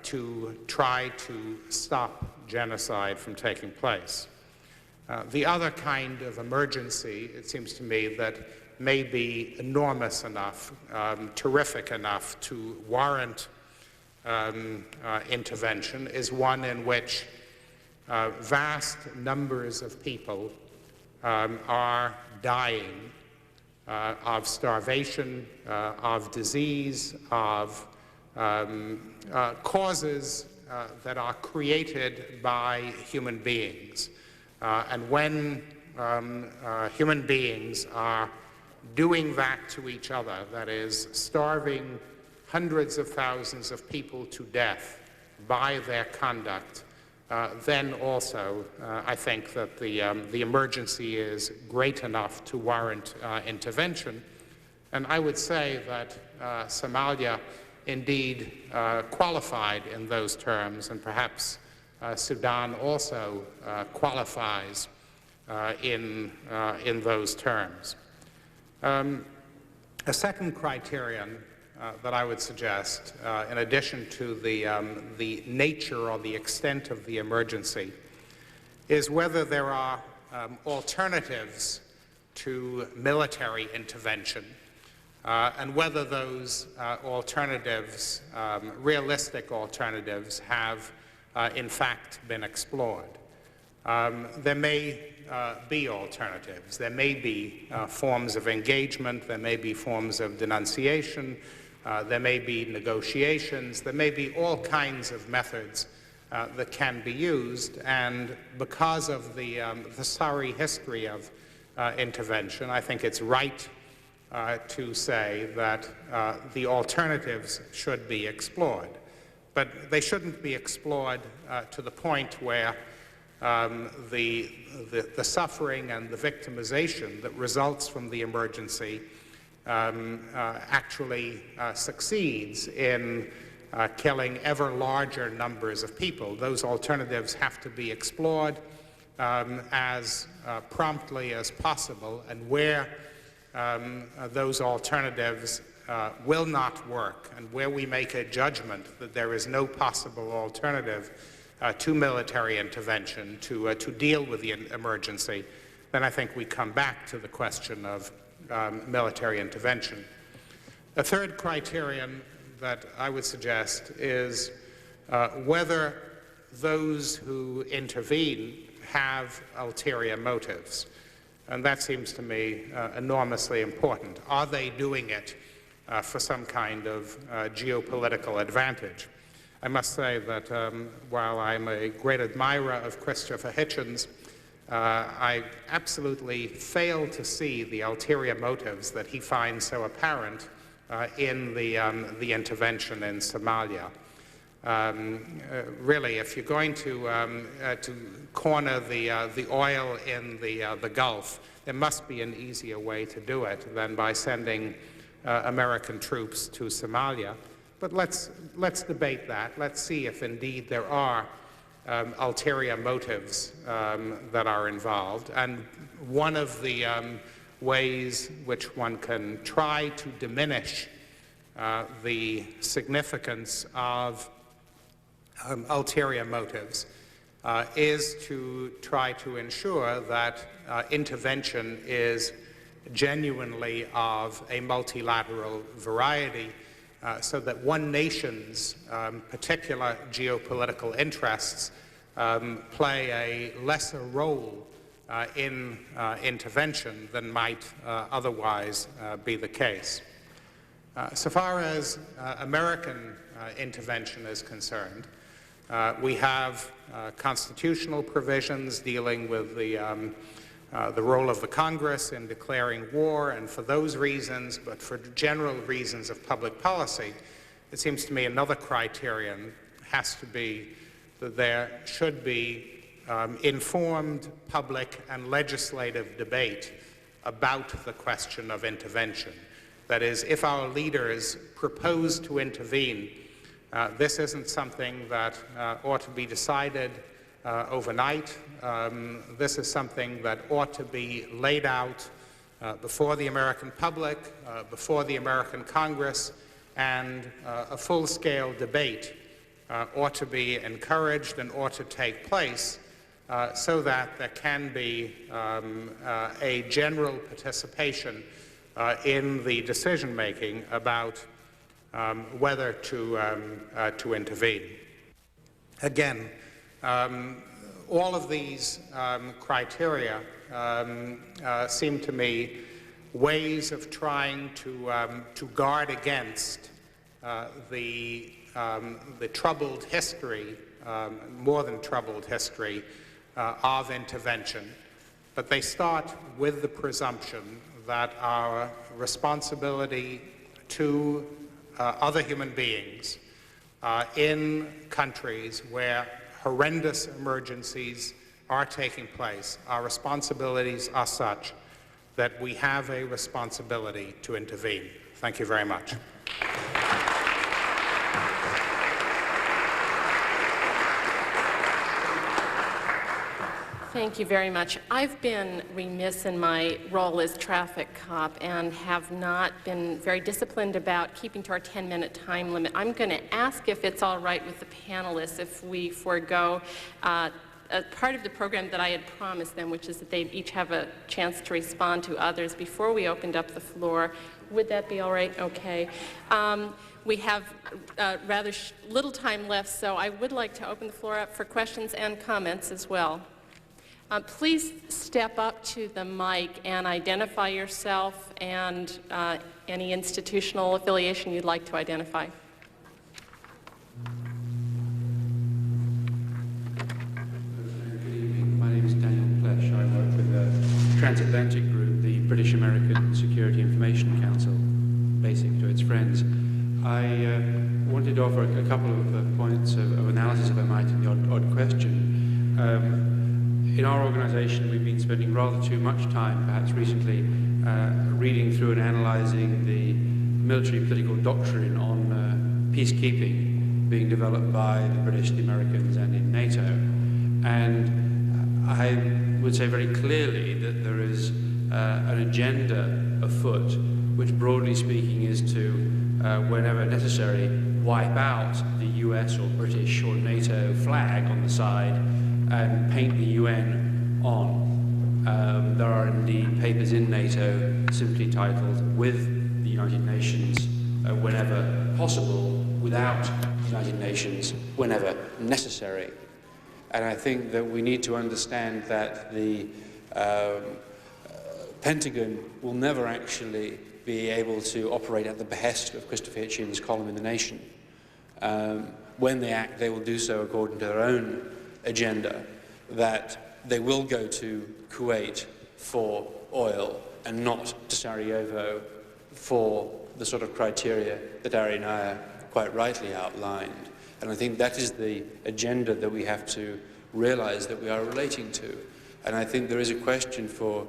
to try to stop genocide from taking place. The other kind of emergency, it seems to me, that may be enormous enough, terrific enough to warrant intervention is one in which vast numbers of people are dying of starvation, of disease, of causes that are created by human beings. And when human beings are doing that to each other, that is, starving hundreds of thousands of people to death by their conduct, then also I think that the emergency is great enough to warrant intervention. And I would say that Somalia indeed qualified in those terms, and perhaps Sudan also qualifies in those terms. A second criterion that I would suggest, in addition to the nature or the extent of the emergency, is whether there are alternatives to military intervention, and whether those alternatives, realistic alternatives, have in fact been explored. There may be alternatives. There may be forms of engagement. There may be forms of denunciation. There may be negotiations. There may be all kinds of methods that can be used. And because of the sorry history of intervention, I think it's right to say that the alternatives should be explored. But they shouldn't be explored to the point where the suffering and the victimization that results from the emergency actually succeeds in killing ever larger numbers of people. Those alternatives have to be explored as promptly as possible, and where those alternatives will not work, and where we make a judgment that there is no possible alternative to military intervention to deal with the emergency, then I think we come back to the question of military intervention. A third criterion that I would suggest is whether those who intervene have ulterior motives. And that seems to me enormously important. Are they doing it for some kind of geopolitical advantage? I must say that while I'm a great admirer of Christopher Hitchens, I absolutely fail to see the ulterior motives that he finds so apparent in the intervention in Somalia. Really, if you're going to corner the oil in the Gulf, there must be an easier way to do it than by sending American troops to Somalia. But let's debate that. Let's see if indeed there are ulterior motives that are involved. And one of the ways which one can try to diminish the significance of ulterior motives is to try to ensure that intervention is genuinely of a multilateral variety, so that one nation's particular geopolitical interests play a lesser role in intervention than might otherwise be the case. So far as American intervention is concerned, we have constitutional provisions dealing with the the role of the Congress in declaring war, and for those reasons, but for general reasons of public policy, it seems to me another criterion has to be that there should be informed public and legislative debate about the question of intervention. That is, if our leaders propose to intervene, this isn't something that ought to be decided overnight. This is something that ought to be laid out before the American public, before the American Congress, and a full-scale debate ought to be encouraged and ought to take place so that there can be a general participation in the decision-making about whether to intervene. Again, all of these criteria seem to me ways of trying to guard against the troubled history, more than troubled history, of intervention. But they start with the presumption that our responsibility to other human beings in countries where horrendous emergencies are taking place, our responsibilities are such that we have a responsibility to intervene. Thank you very much. Thank you very much. I've been remiss in my role as traffic cop and have not been very disciplined about keeping to our 10-minute time limit. I'm going to ask if it's all right with the panelists if we forego a part of the program that I had promised them, which is that they'd each have a chance to respond to others before we opened up the floor. Would that be all right? Okay. We have rather little time left, so I would like to open the floor up for questions and comments as well. Please step up to the mic and identify yourself and any institutional affiliation you'd like to identify. Good evening. My name is Daniel Plesh. I work with the Transatlantic Group, the British American Security Information Council, basic to its friends. I wanted to offer a couple of points of analysis, if I might, in the odd question. In our organisation, we've been spending rather too much time, perhaps recently, reading through and analysing the military political doctrine on peacekeeping being developed by the British, the Americans, and in NATO. And I would say very clearly that there is an agenda afoot, which broadly speaking is to, whenever necessary, wipe out the US or British or NATO flag on the side and paint the UN on. There are indeed papers in NATO simply titled "With the United Nations whenever possible, without the United Nations whenever necessary." And I think that we need to understand that the Pentagon will never actually be able to operate at the behest of Christopher Hitchens' column in The Nation. When they act, they will do so according to their own agenda, that they will go to Kuwait for oil and not to Sarajevo for the sort of criteria that Arinaya quite rightly outlined. And I think that is the agenda that we have to realize that we are relating to. And I think there is a question for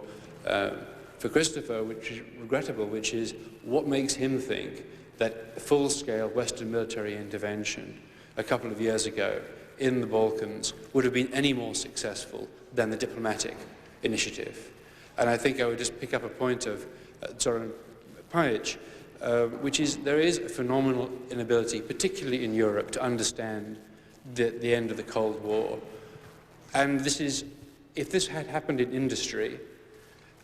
Christopher, which is regrettable, which is what makes him think that full-scale Western military intervention a couple of years ago in the Balkans would have been any more successful than the diplomatic initiative. And I think I would just pick up a point of Zoran Pajic, which is there is a phenomenal inability, particularly in Europe, to understand the end of the Cold War. And this is, if this had happened in industry,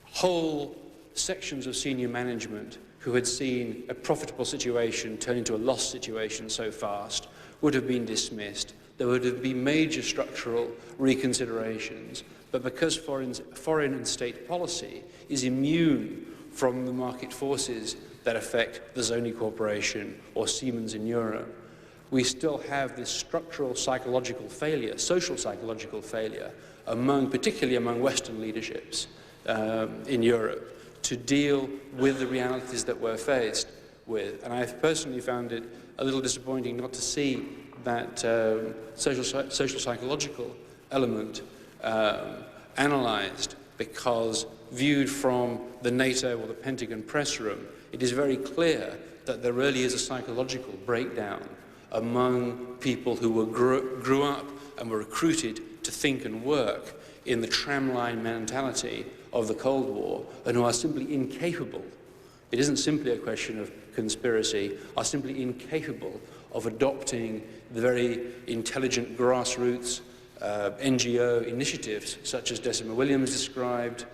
whole sections of senior management who had seen a profitable situation turn into a lost situation so fast would have been dismissed. There would have been major structural reconsiderations, but because foreign and state policy is immune from the market forces that affect the Sony Corporation or Siemens in Europe, we still have this structural psychological failure, social psychological failure, particularly among Western leaderships, in Europe to deal with the realities that we're faced with. And I've personally found it a little disappointing not to see that social psychological element analysed, because viewed from the NATO or the Pentagon press room, it is very clear that there really is a psychological breakdown among people who grew up and were recruited to think and work in the tramline mentality of the Cold War, and who are simply incapable, it isn't simply a question of conspiracy, are simply incapable of adopting the very intelligent grassroots NGO initiatives such as Decima Williams described,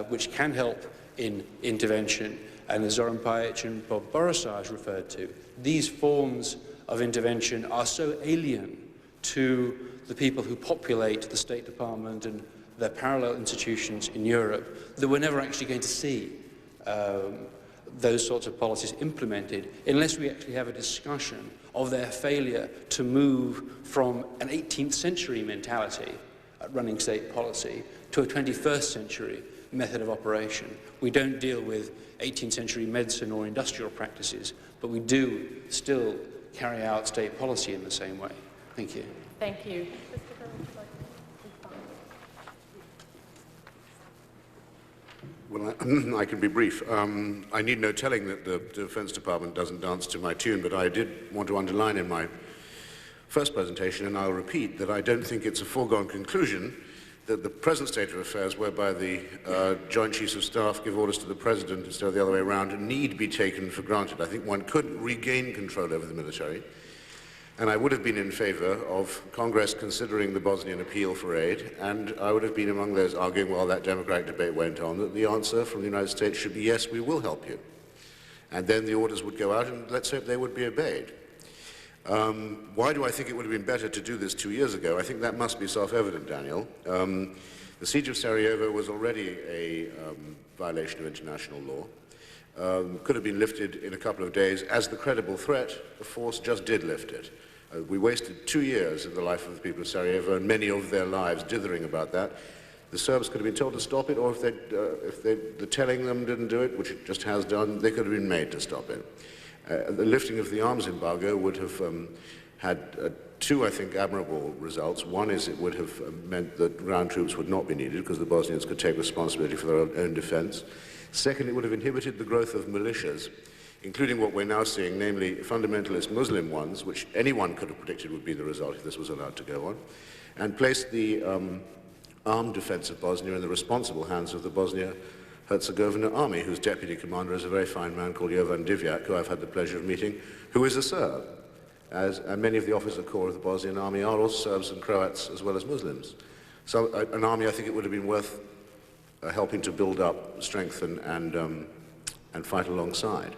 which can help in intervention, and as Zoran Pajic and Bob Borisaj referred to. These forms of intervention are so alien to the people who populate the State Department and their parallel institutions in Europe that we're never actually going to see those sorts of policies implemented unless we actually have a discussion of their failure to move from an 18th century mentality at running state policy to a 21st century method of operation. We don't deal with 18th century medicine or industrial practices, but we do still carry out state policy in the same way. Thank you. Thank you. Well, I can be brief. I need no telling that the Defense Department doesn't dance to my tune, but I did want to underline in my first presentation, and I'll repeat, that I don't think it's a foregone conclusion that the present state of affairs, whereby the Joint Chiefs of Staff give orders to the President instead of the other way around, need be taken for granted. I think one could regain control over the military, and I would have been in favor of Congress considering the Bosnian appeal for aid, and I would have been among those arguing while that democratic debate went on that the answer from the United States should be yes, we will help you. And then the orders would go out, and let's hope they would be obeyed. Why do I think it would have been better to do this 2 years ago? I think that must be self-evident, Daniel. The siege of Sarajevo was already a violation of international law. Could have been lifted in a couple of days. As the credible threat, the force just did lift it. We wasted 2 years of the life of the people of Sarajevo and many of their lives dithering about that. The Serbs could have been told to stop it, or if the telling them didn't do it, which it just has done, they could have been made to stop it. The lifting of the arms embargo would have had two, I think, admirable results. One is it would have meant that ground troops would not be needed because the Bosnians could take responsibility for their own defense. Second, it would have inhibited the growth of militias, including what we're now seeing, namely fundamentalist Muslim ones, which anyone could have predicted would be the result if this was allowed to go on, and placed the armed defense of Bosnia in the responsible hands of the Bosnia-Herzegovina army, whose deputy commander is a very fine man called Jovan Divjak, who I've had the pleasure of meeting, who is a Serb, and many of the officer corps of the Bosnian army are also Serbs and Croats as well as Muslims. So an army, I think it would have been worth helping to build up, strengthen, and fight alongside.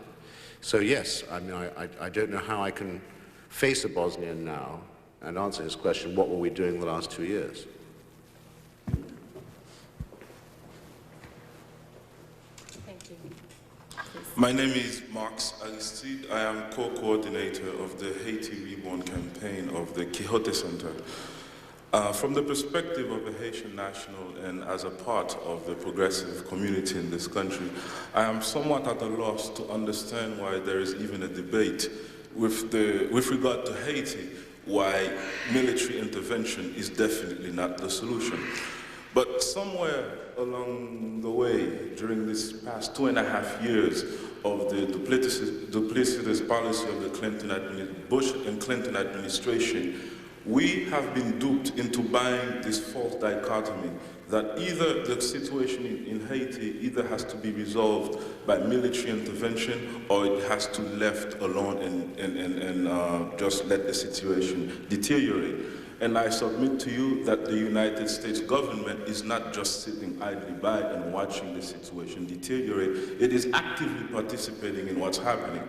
So yes, I mean, I don't know how I can face a Bosnian now and answer his question, what were we doing the last 2 years? Thank you. My name is Max Aristide. I am co-coordinator of the Haiti Reborn campaign of the Quixote Center. From the perspective of the Haitian national and as a part of the progressive community in this country, I am somewhat at a loss to understand why there is even a debate with regard to Haiti, why military intervention is definitely not the solution. But somewhere along the way, during this past 2.5 years of the duplicitous policy of the Bush and Clinton administration, we have been duped into buying this false dichotomy that either the situation in Haiti either has to be resolved by military intervention or it has to be left alone and just let the situation deteriorate. And I submit to you that the United States government is not just sitting idly by and watching the situation deteriorate, it is actively participating in what's happening.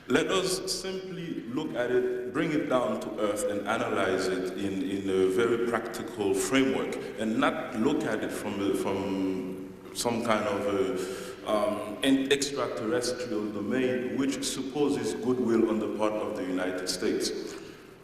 Let us simply look at it, bring it down to earth and analyze it in a very practical framework and not look at it from some kind of an extraterrestrial domain which supposes goodwill on the part of the United States.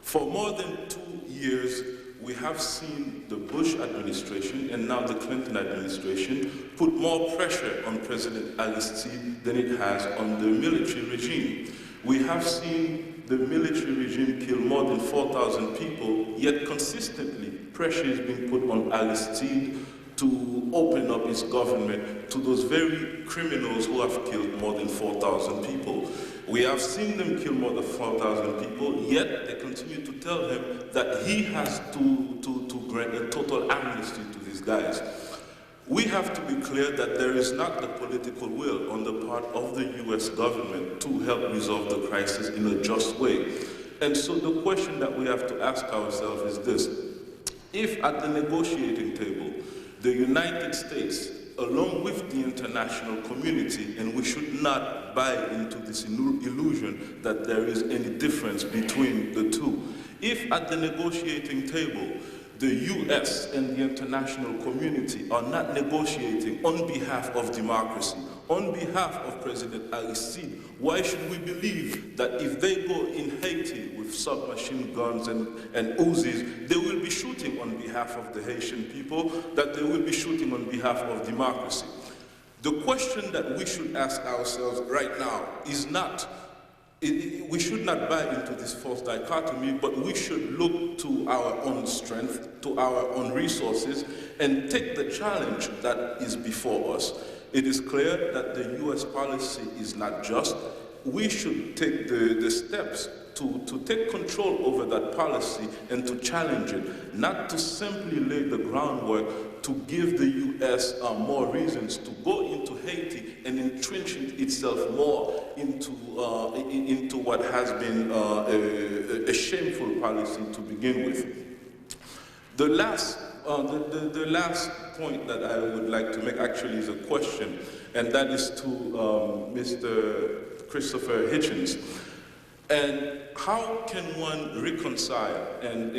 For more than 2 years, we have seen the Bush administration and now the Clinton administration put more pressure on President Aristide than it has on the military regime. We have seen the military regime kill more than 4,000 people, yet consistently pressure is being put on Aristide to open up his government to those very criminals who have killed more than 4,000 people. We have seen them kill more than 4,000 people, yet they continue to tell him that he has to grant a total amnesty to these guys. We have to be clear that there is not the political will on the part of the US government to help resolve the crisis in a just way. And so the question that we have to ask ourselves is this: if at the negotiating table, the United States, along with the international community, and we should not buy into this illusion that there is any difference between the two, if at the negotiating table, the US and the international community are not negotiating on behalf of democracy, on behalf of President Aristide, why should we believe that if they go in Haiti with submachine guns and Uzis, they will be shooting on behalf of the Haitian people, that they will be shooting on behalf of democracy? The question that we should ask ourselves right now is not, we should not buy into this false dichotomy, but we should look to our own strength, to our own resources, and take the challenge that is before us. It is clear that the US policy is not just. We should take the steps to take control over that policy and to challenge it, not to simply lay the groundwork to give the US more reasons to go into Haiti and entrench itself more into what has been a shameful policy to begin with. The last point that I would like to make actually is a question, and that is to Mr. Christopher Hitchens. And how can one reconcile, and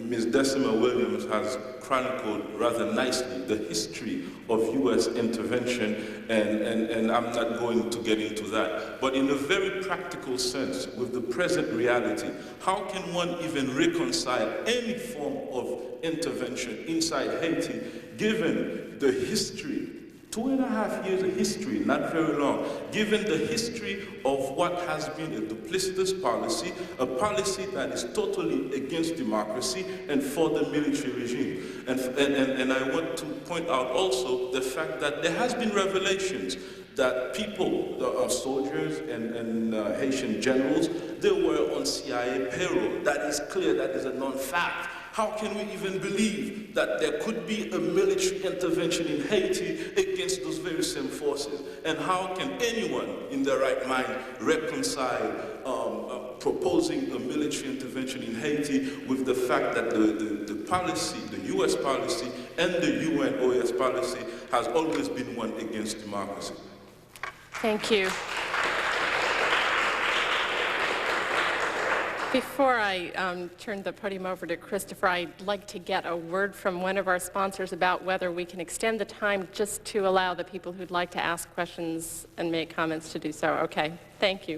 Ms. Decima Williams has chronicled rather nicely the history of US intervention, and I'm not going to get into that, but in a very practical sense, with the present reality, how can one even reconcile any form of intervention inside Haiti, given the history, 2.5 years of history, not very long, given the history of what has been a duplicitous policy, a policy that is totally against democracy and for the military regime. And I want to point out also the fact that there has been revelations that people, soldiers and Haitian generals, they were on CIA payroll. That is clear, that is a known fact. How can we even believe that there could be a military intervention in Haiti against those very same forces? And how can anyone in their right mind reconcile proposing a military intervention in Haiti with the fact that the policy, the US policy and the UN OAS policy has always been one against democracy? Thank you. Before I turn the podium over to Christopher, I'd like to get a word from one of our sponsors about whether we can extend the time just to allow the people who'd like to ask questions and make comments to do so. Okay, thank you.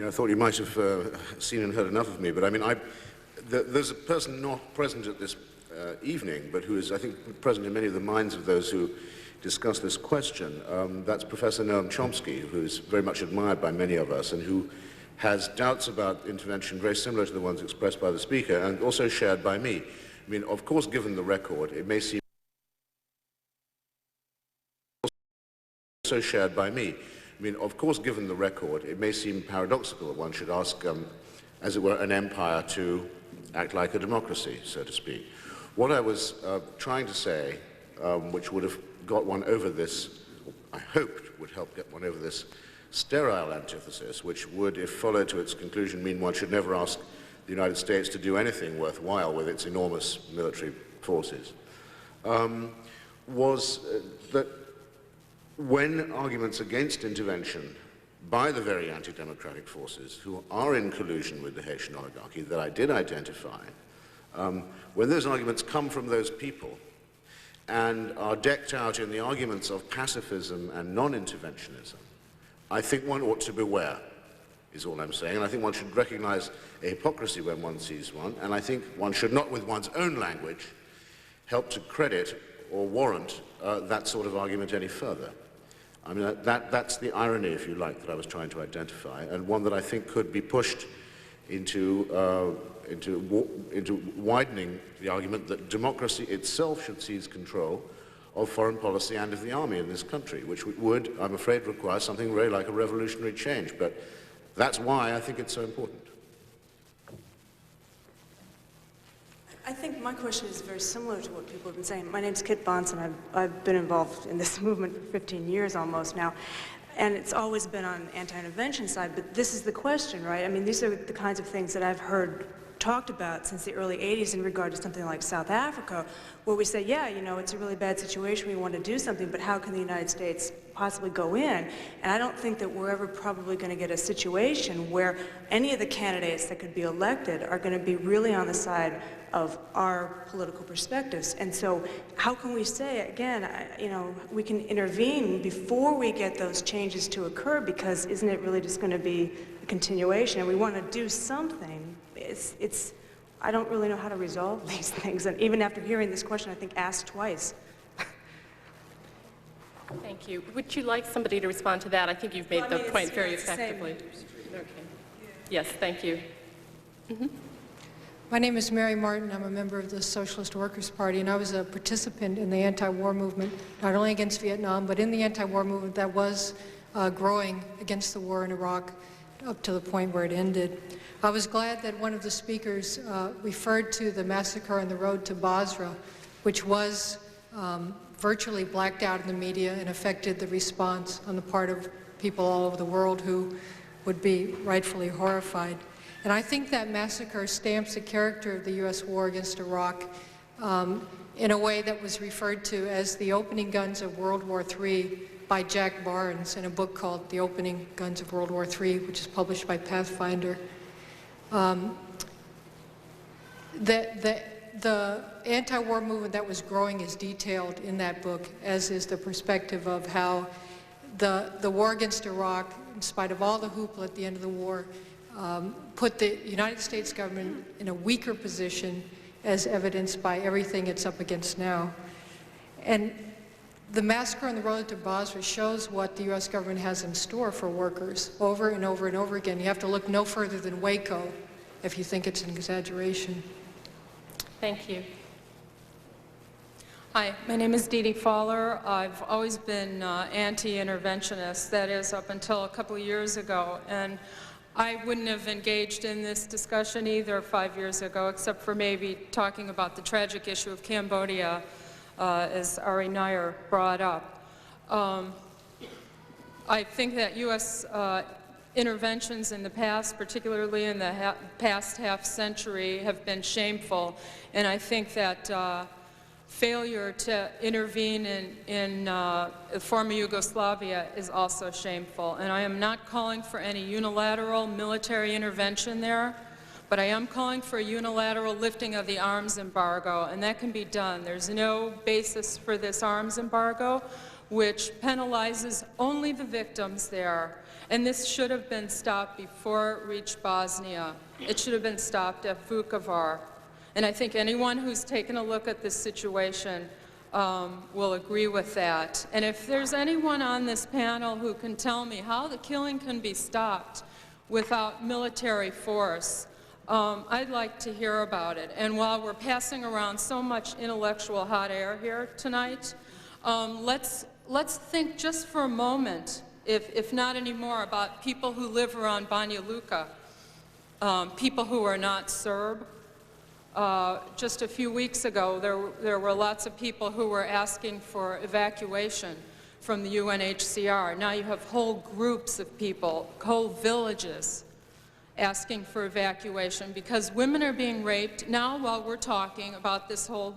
I thought you might have seen and heard enough of me, but I mean, there's a person not present at this evening, but who is, I think, present in many of the minds of those who discuss this question. That's Professor Noam Chomsky, who is very much admired by many of us and who has doubts about intervention very similar to the ones expressed by the speaker and also shared by me. I mean, of course, given the record, it may seem also shared by me. I mean, of course, given the record, it may seem paradoxical that one should ask, as it were, an empire to act like a democracy, so to speak. What I was trying to say, which would have got one over this, I hoped would help get one over this sterile antithesis, which would, if followed to its conclusion, mean one should never ask the United States to do anything worthwhile with its enormous military forces, was that when arguments against intervention by the very anti-democratic forces who are in collusion with the Haitian oligarchy that I did identify, when those arguments come from those people and are decked out in the arguments of pacifism and non-interventionism, I think one ought to beware. is all I'm saying. And I think one should recognize a hypocrisy when one sees one, and I think one should not, with one's own language, help to credit or warrant that sort of argument any further. I mean, that's the irony, if you like, that I was trying to identify, and one that I think could be pushed into widening the argument that democracy itself should seize control of foreign policy and of the army in this country, which would, I'm afraid, require something very like a revolutionary change. But that's why I think it's so important. I think my question is very similar to what people have been saying. My name's Kit Bonson. I've been involved in this movement for 15 years almost now. And it's always been on anti-intervention side, but this is the question, right? I mean, these are the kinds of things that I've heard talked about since the early 80s in regard to something like South Africa, where we say, yeah, you know, it's a really bad situation, we want to do something, but how can the United States possibly go in? And I don't think that we're ever probably going to get a situation where any of the candidates that could be elected are going to be really on the side of our political perspectives. And so how can we say, again, you know, we can intervene before we get those changes to occur, because isn't it really just going to be a continuation? And we want to do something. I don't really know how to resolve these things. And even after hearing this question, I think asked twice. Thank you. Would you like somebody to respond to that? I think you've made the point very effectively. Okay. Yes, thank you. Mm-hmm. My name is Mary Martin. I'm a member of the Socialist Workers' Party, and I was a participant in the anti-war movement, not only against Vietnam, but in the anti-war movement that was growing against the war in Iraq up to the point where it ended. I was glad that one of the speakers referred to the massacre on the road to Basra, which was virtually blacked out in the media and affected the response on the part of people all over the world who would be rightfully horrified. And I think that massacre stamps the character of the U.S. war against Iraq in a way that was referred to as the opening guns of World War III by Jack Barnes in a book called The Opening Guns of World War III, which is published by Pathfinder. The anti-war movement that was growing is detailed in that book, as is the perspective of how the war against Iraq, in spite of all the hoopla at the end of the war, put the United States government in a weaker position, as evidenced by everything it's up against now. And the massacre on the road to Basra shows what the U.S. government has in store for workers over and over and over again. You have to look no further than Waco if you think it's an exaggeration. Thank you. Hi, my name is Dee Dee Fowler. I've always been anti-interventionist, that is, up until a couple of years ago. And I wouldn't have engaged in this discussion either 5 years ago, except for maybe talking about the tragic issue of Cambodia, as Ari Nair brought up. I think that U.S. interventions in the past, particularly in the past half century, have been shameful, and I think that failure to intervene in former Yugoslavia is also shameful. And I am not calling for any unilateral military intervention there, but I am calling for a unilateral lifting of the arms embargo, and that can be done. There's no basis for this arms embargo, which penalizes only the victims there. And this should have been stopped before it reached Bosnia. It should have been stopped at Vukovar. And I think anyone who's taken a look at this situation will agree with that. And if there's anyone on this panel who can tell me how the killing can be stopped without military force, I'd like to hear about it. And while we're passing around so much intellectual hot air here tonight, let's think just for a moment, if not anymore, about people who live around Banja Luka, people who are not Serb. Just a few weeks ago, there were lots of people who were asking for evacuation from the UNHCR. Now you have whole groups of people, whole villages, asking for evacuation because women are being raped. Now, while we're talking about this whole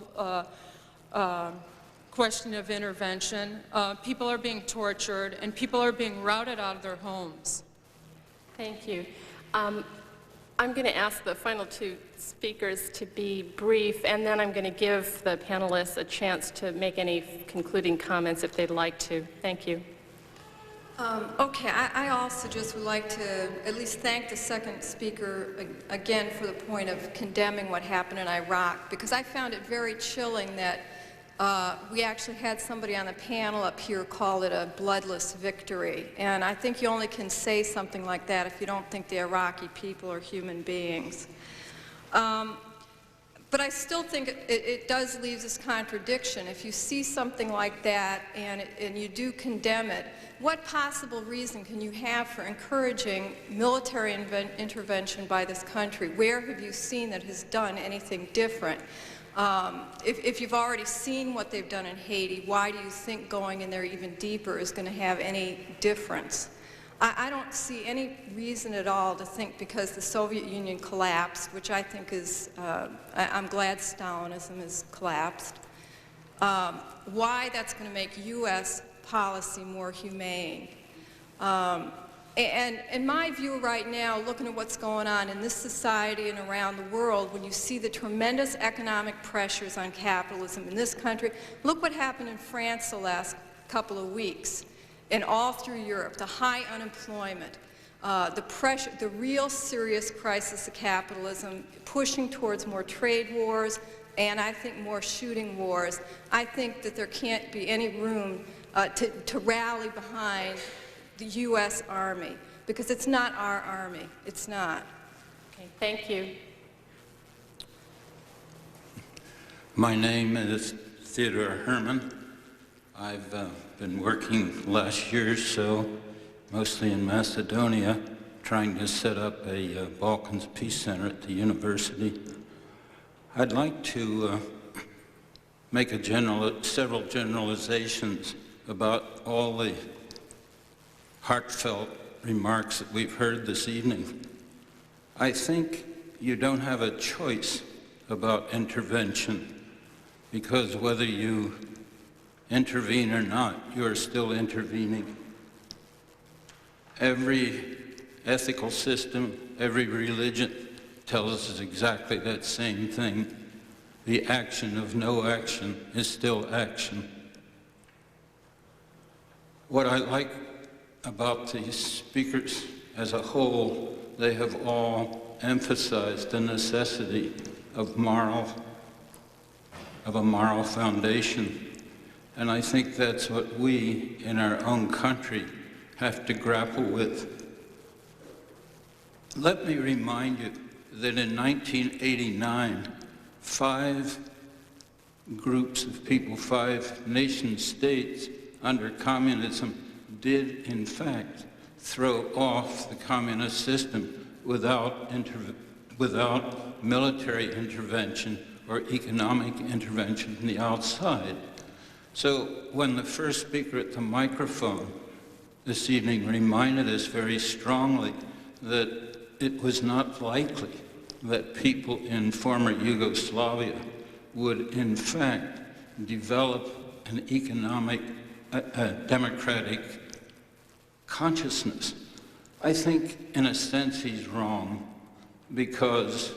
question of intervention, people are being tortured and people are being routed out of their homes. Thank you. I'm going to ask the final two speakers to be brief, and then I'm going to give the panelists a chance to make any concluding comments if they'd like to. Thank you. Okay, I also just would like to at least thank the second speaker again for the point of condemning what happened in Iraq, because I found it very chilling that we actually had somebody on the panel up here call it a bloodless victory. And I think you only can say something like that if you don't think the Iraqi people are human beings. But I still think it does leave this contradiction. If you see something like that and you do condemn it, what possible reason can you have for encouraging military intervention by this country? Where have you seen that has done anything different? If you've already seen what they've done in Haiti, why do you think going in there even deeper is going to have any difference? I don't see any reason at all to think because the Soviet Union collapsed, which I think is, I'm glad Stalinism has collapsed, why that's going to make U.S. policy more humane. And in my view right now, looking at what's going on in this society and around the world, when you see the tremendous economic pressures on capitalism in this country, look what happened in France the last couple of weeks. And all through Europe, the high unemployment, the pressure, the real serious crisis of capitalism, pushing towards more trade wars, and I think more shooting wars. I think that there can't be any room to rally behind the U.S. Army, because it's not our army. It's not. Okay, thank you. My name is Theodore Herman. I've been working the last year or so, mostly in Macedonia, trying to set up a Balkans Peace Center at the university. I'd like to make several generalizations about all the heartfelt remarks that we've heard this evening. I think you don't have a choice about intervention, because whether you intervene or not, you are still intervening. Every ethical system, every religion tells us exactly that same thing. The action of no action is still action. What I like about these speakers as a whole, they have all emphasized the necessity of a moral foundation. And I think that's what we, in our own country, have to grapple with. Let me remind you that in 1989, 5 groups of people, 5 nation-states under communism did, in fact, throw off the communist system without military intervention or economic intervention from the outside. So when the first speaker at the microphone this evening reminded us very strongly that it was not likely that people in former Yugoslavia would in fact develop an economic, democratic consciousness, I think in a sense he's wrong, because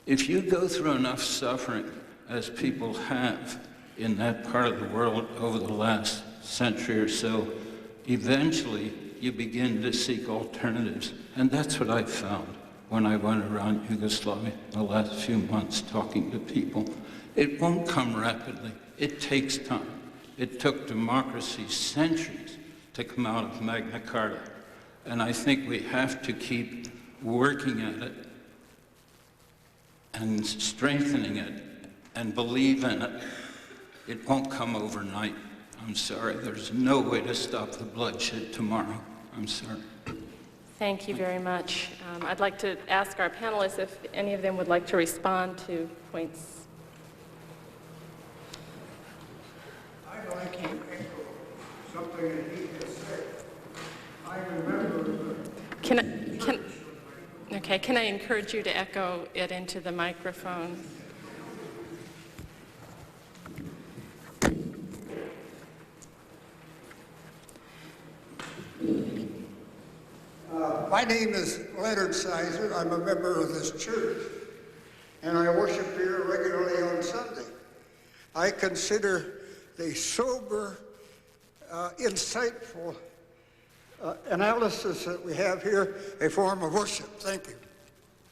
if you go through enough suffering as people have in that part of the world over the last century or so, eventually you begin to seek alternatives. And that's what I found when I went around Yugoslavia the last few months talking to people. It won't come rapidly. It takes time. It took democracy centuries to come out of Magna Carta. And I think we have to keep working at it and strengthening it and believe in it. It won't come overnight. I'm sorry. There's no way to stop the bloodshed tomorrow. I'm sorry. Thank you very much. I'd like to ask our panelists if any of them would like to respond to points. I'd like to echo something that he has said. I remember... Can I encourage you to echo it into the microphone? My name is Leonard Sizer. I'm a member of this church, and I worship here regularly on Sunday. I consider the sober, insightful analysis that we have here a form of worship. Thank you.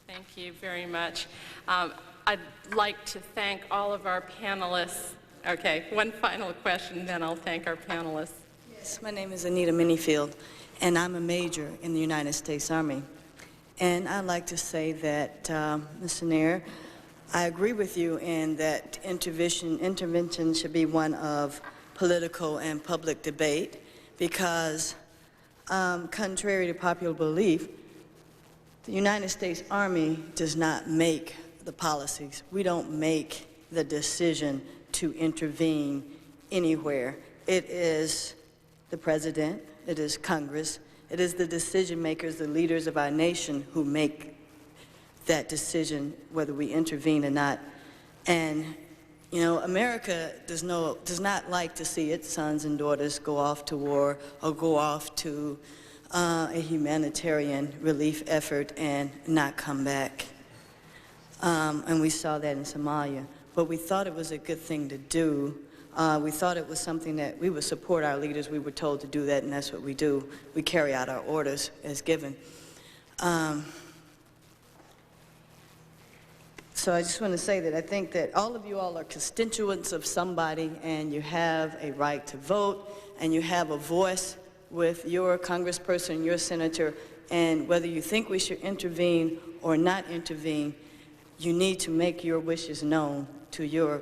Thank you very much. I'd like to thank all of our panelists. Okay, one final question, then I'll thank our panelists. Yes, my name is Anita Minifield, and I'm a major in the United States Army. And I'd like to say that, Mr. Nair, I agree with you in that intervention should be one of political and public debate because, contrary to popular belief, the United States Army does not make the policies. We don't make the decision to intervene anywhere. It is the President, it is Congress, it is the decision makers, the leaders of our nation who make that decision whether we intervene or not. And, you know, America does not like to see its sons and daughters go off to war or go off to a humanitarian relief effort and not come back. And we saw that in Somalia. But we thought it was a good thing to do. We thought it was something that we would support our leaders. We were told to do that, and that's what we do. We carry out our orders as given. So I just want to say that I think that all of you all are constituents of somebody, and you have a right to vote, and you have a voice with your congressperson, your senator, and whether you think we should intervene or not intervene, you need to make your wishes known to your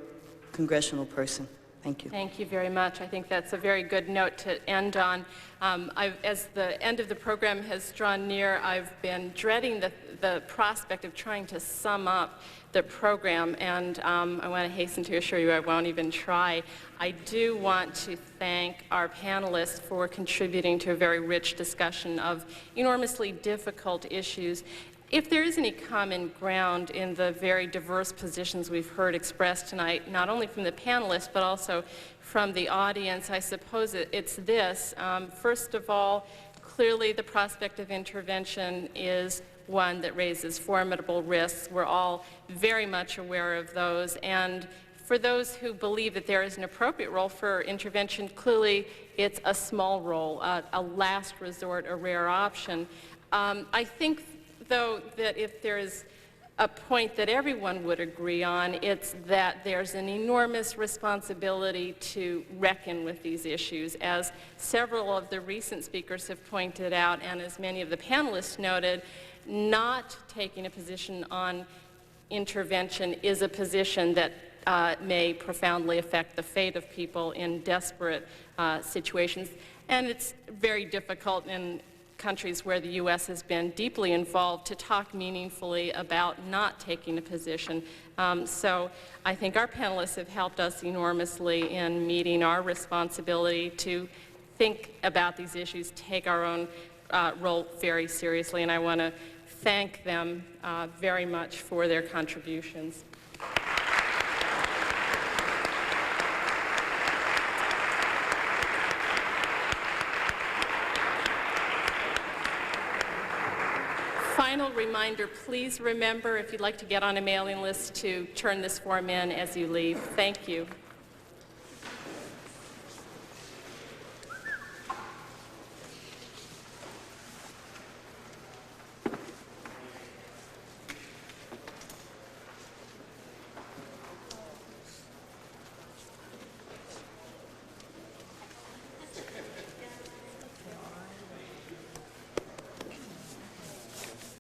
congressional person. Thank you. Thank you very much. I think that's a very good note to end on. As the end of the program has drawn near, I've been dreading the prospect of trying to sum up the program, and I want to hasten to assure you I won't even try. I do want to thank our panelists for contributing to a very rich discussion of enormously difficult issues. If there is any common ground in the very diverse positions we've heard expressed tonight, not only from the panelists, but also from the audience, I suppose it's this. First of all, clearly the prospect of intervention is one that raises formidable risks. We're all very much aware of those. And for those who believe that there is an appropriate role for intervention, clearly it's a small role, a last resort, a rare option. I think, though, that if there's a point that everyone would agree on, it's that there's an enormous responsibility to reckon with these issues. As several of the recent speakers have pointed out, and as many of the panelists noted, not taking a position on intervention is a position that may profoundly affect the fate of people in desperate situations. And it's very difficult in countries where the U.S. has been deeply involved to talk meaningfully about not taking a position. So I think our panelists have helped us enormously in meeting our responsibility to think about these issues, take our own role very seriously, and I want to thank them very much for their contributions. Final reminder, please remember, if you'd like to get on a mailing list, to turn this form in as you leave. Thank you.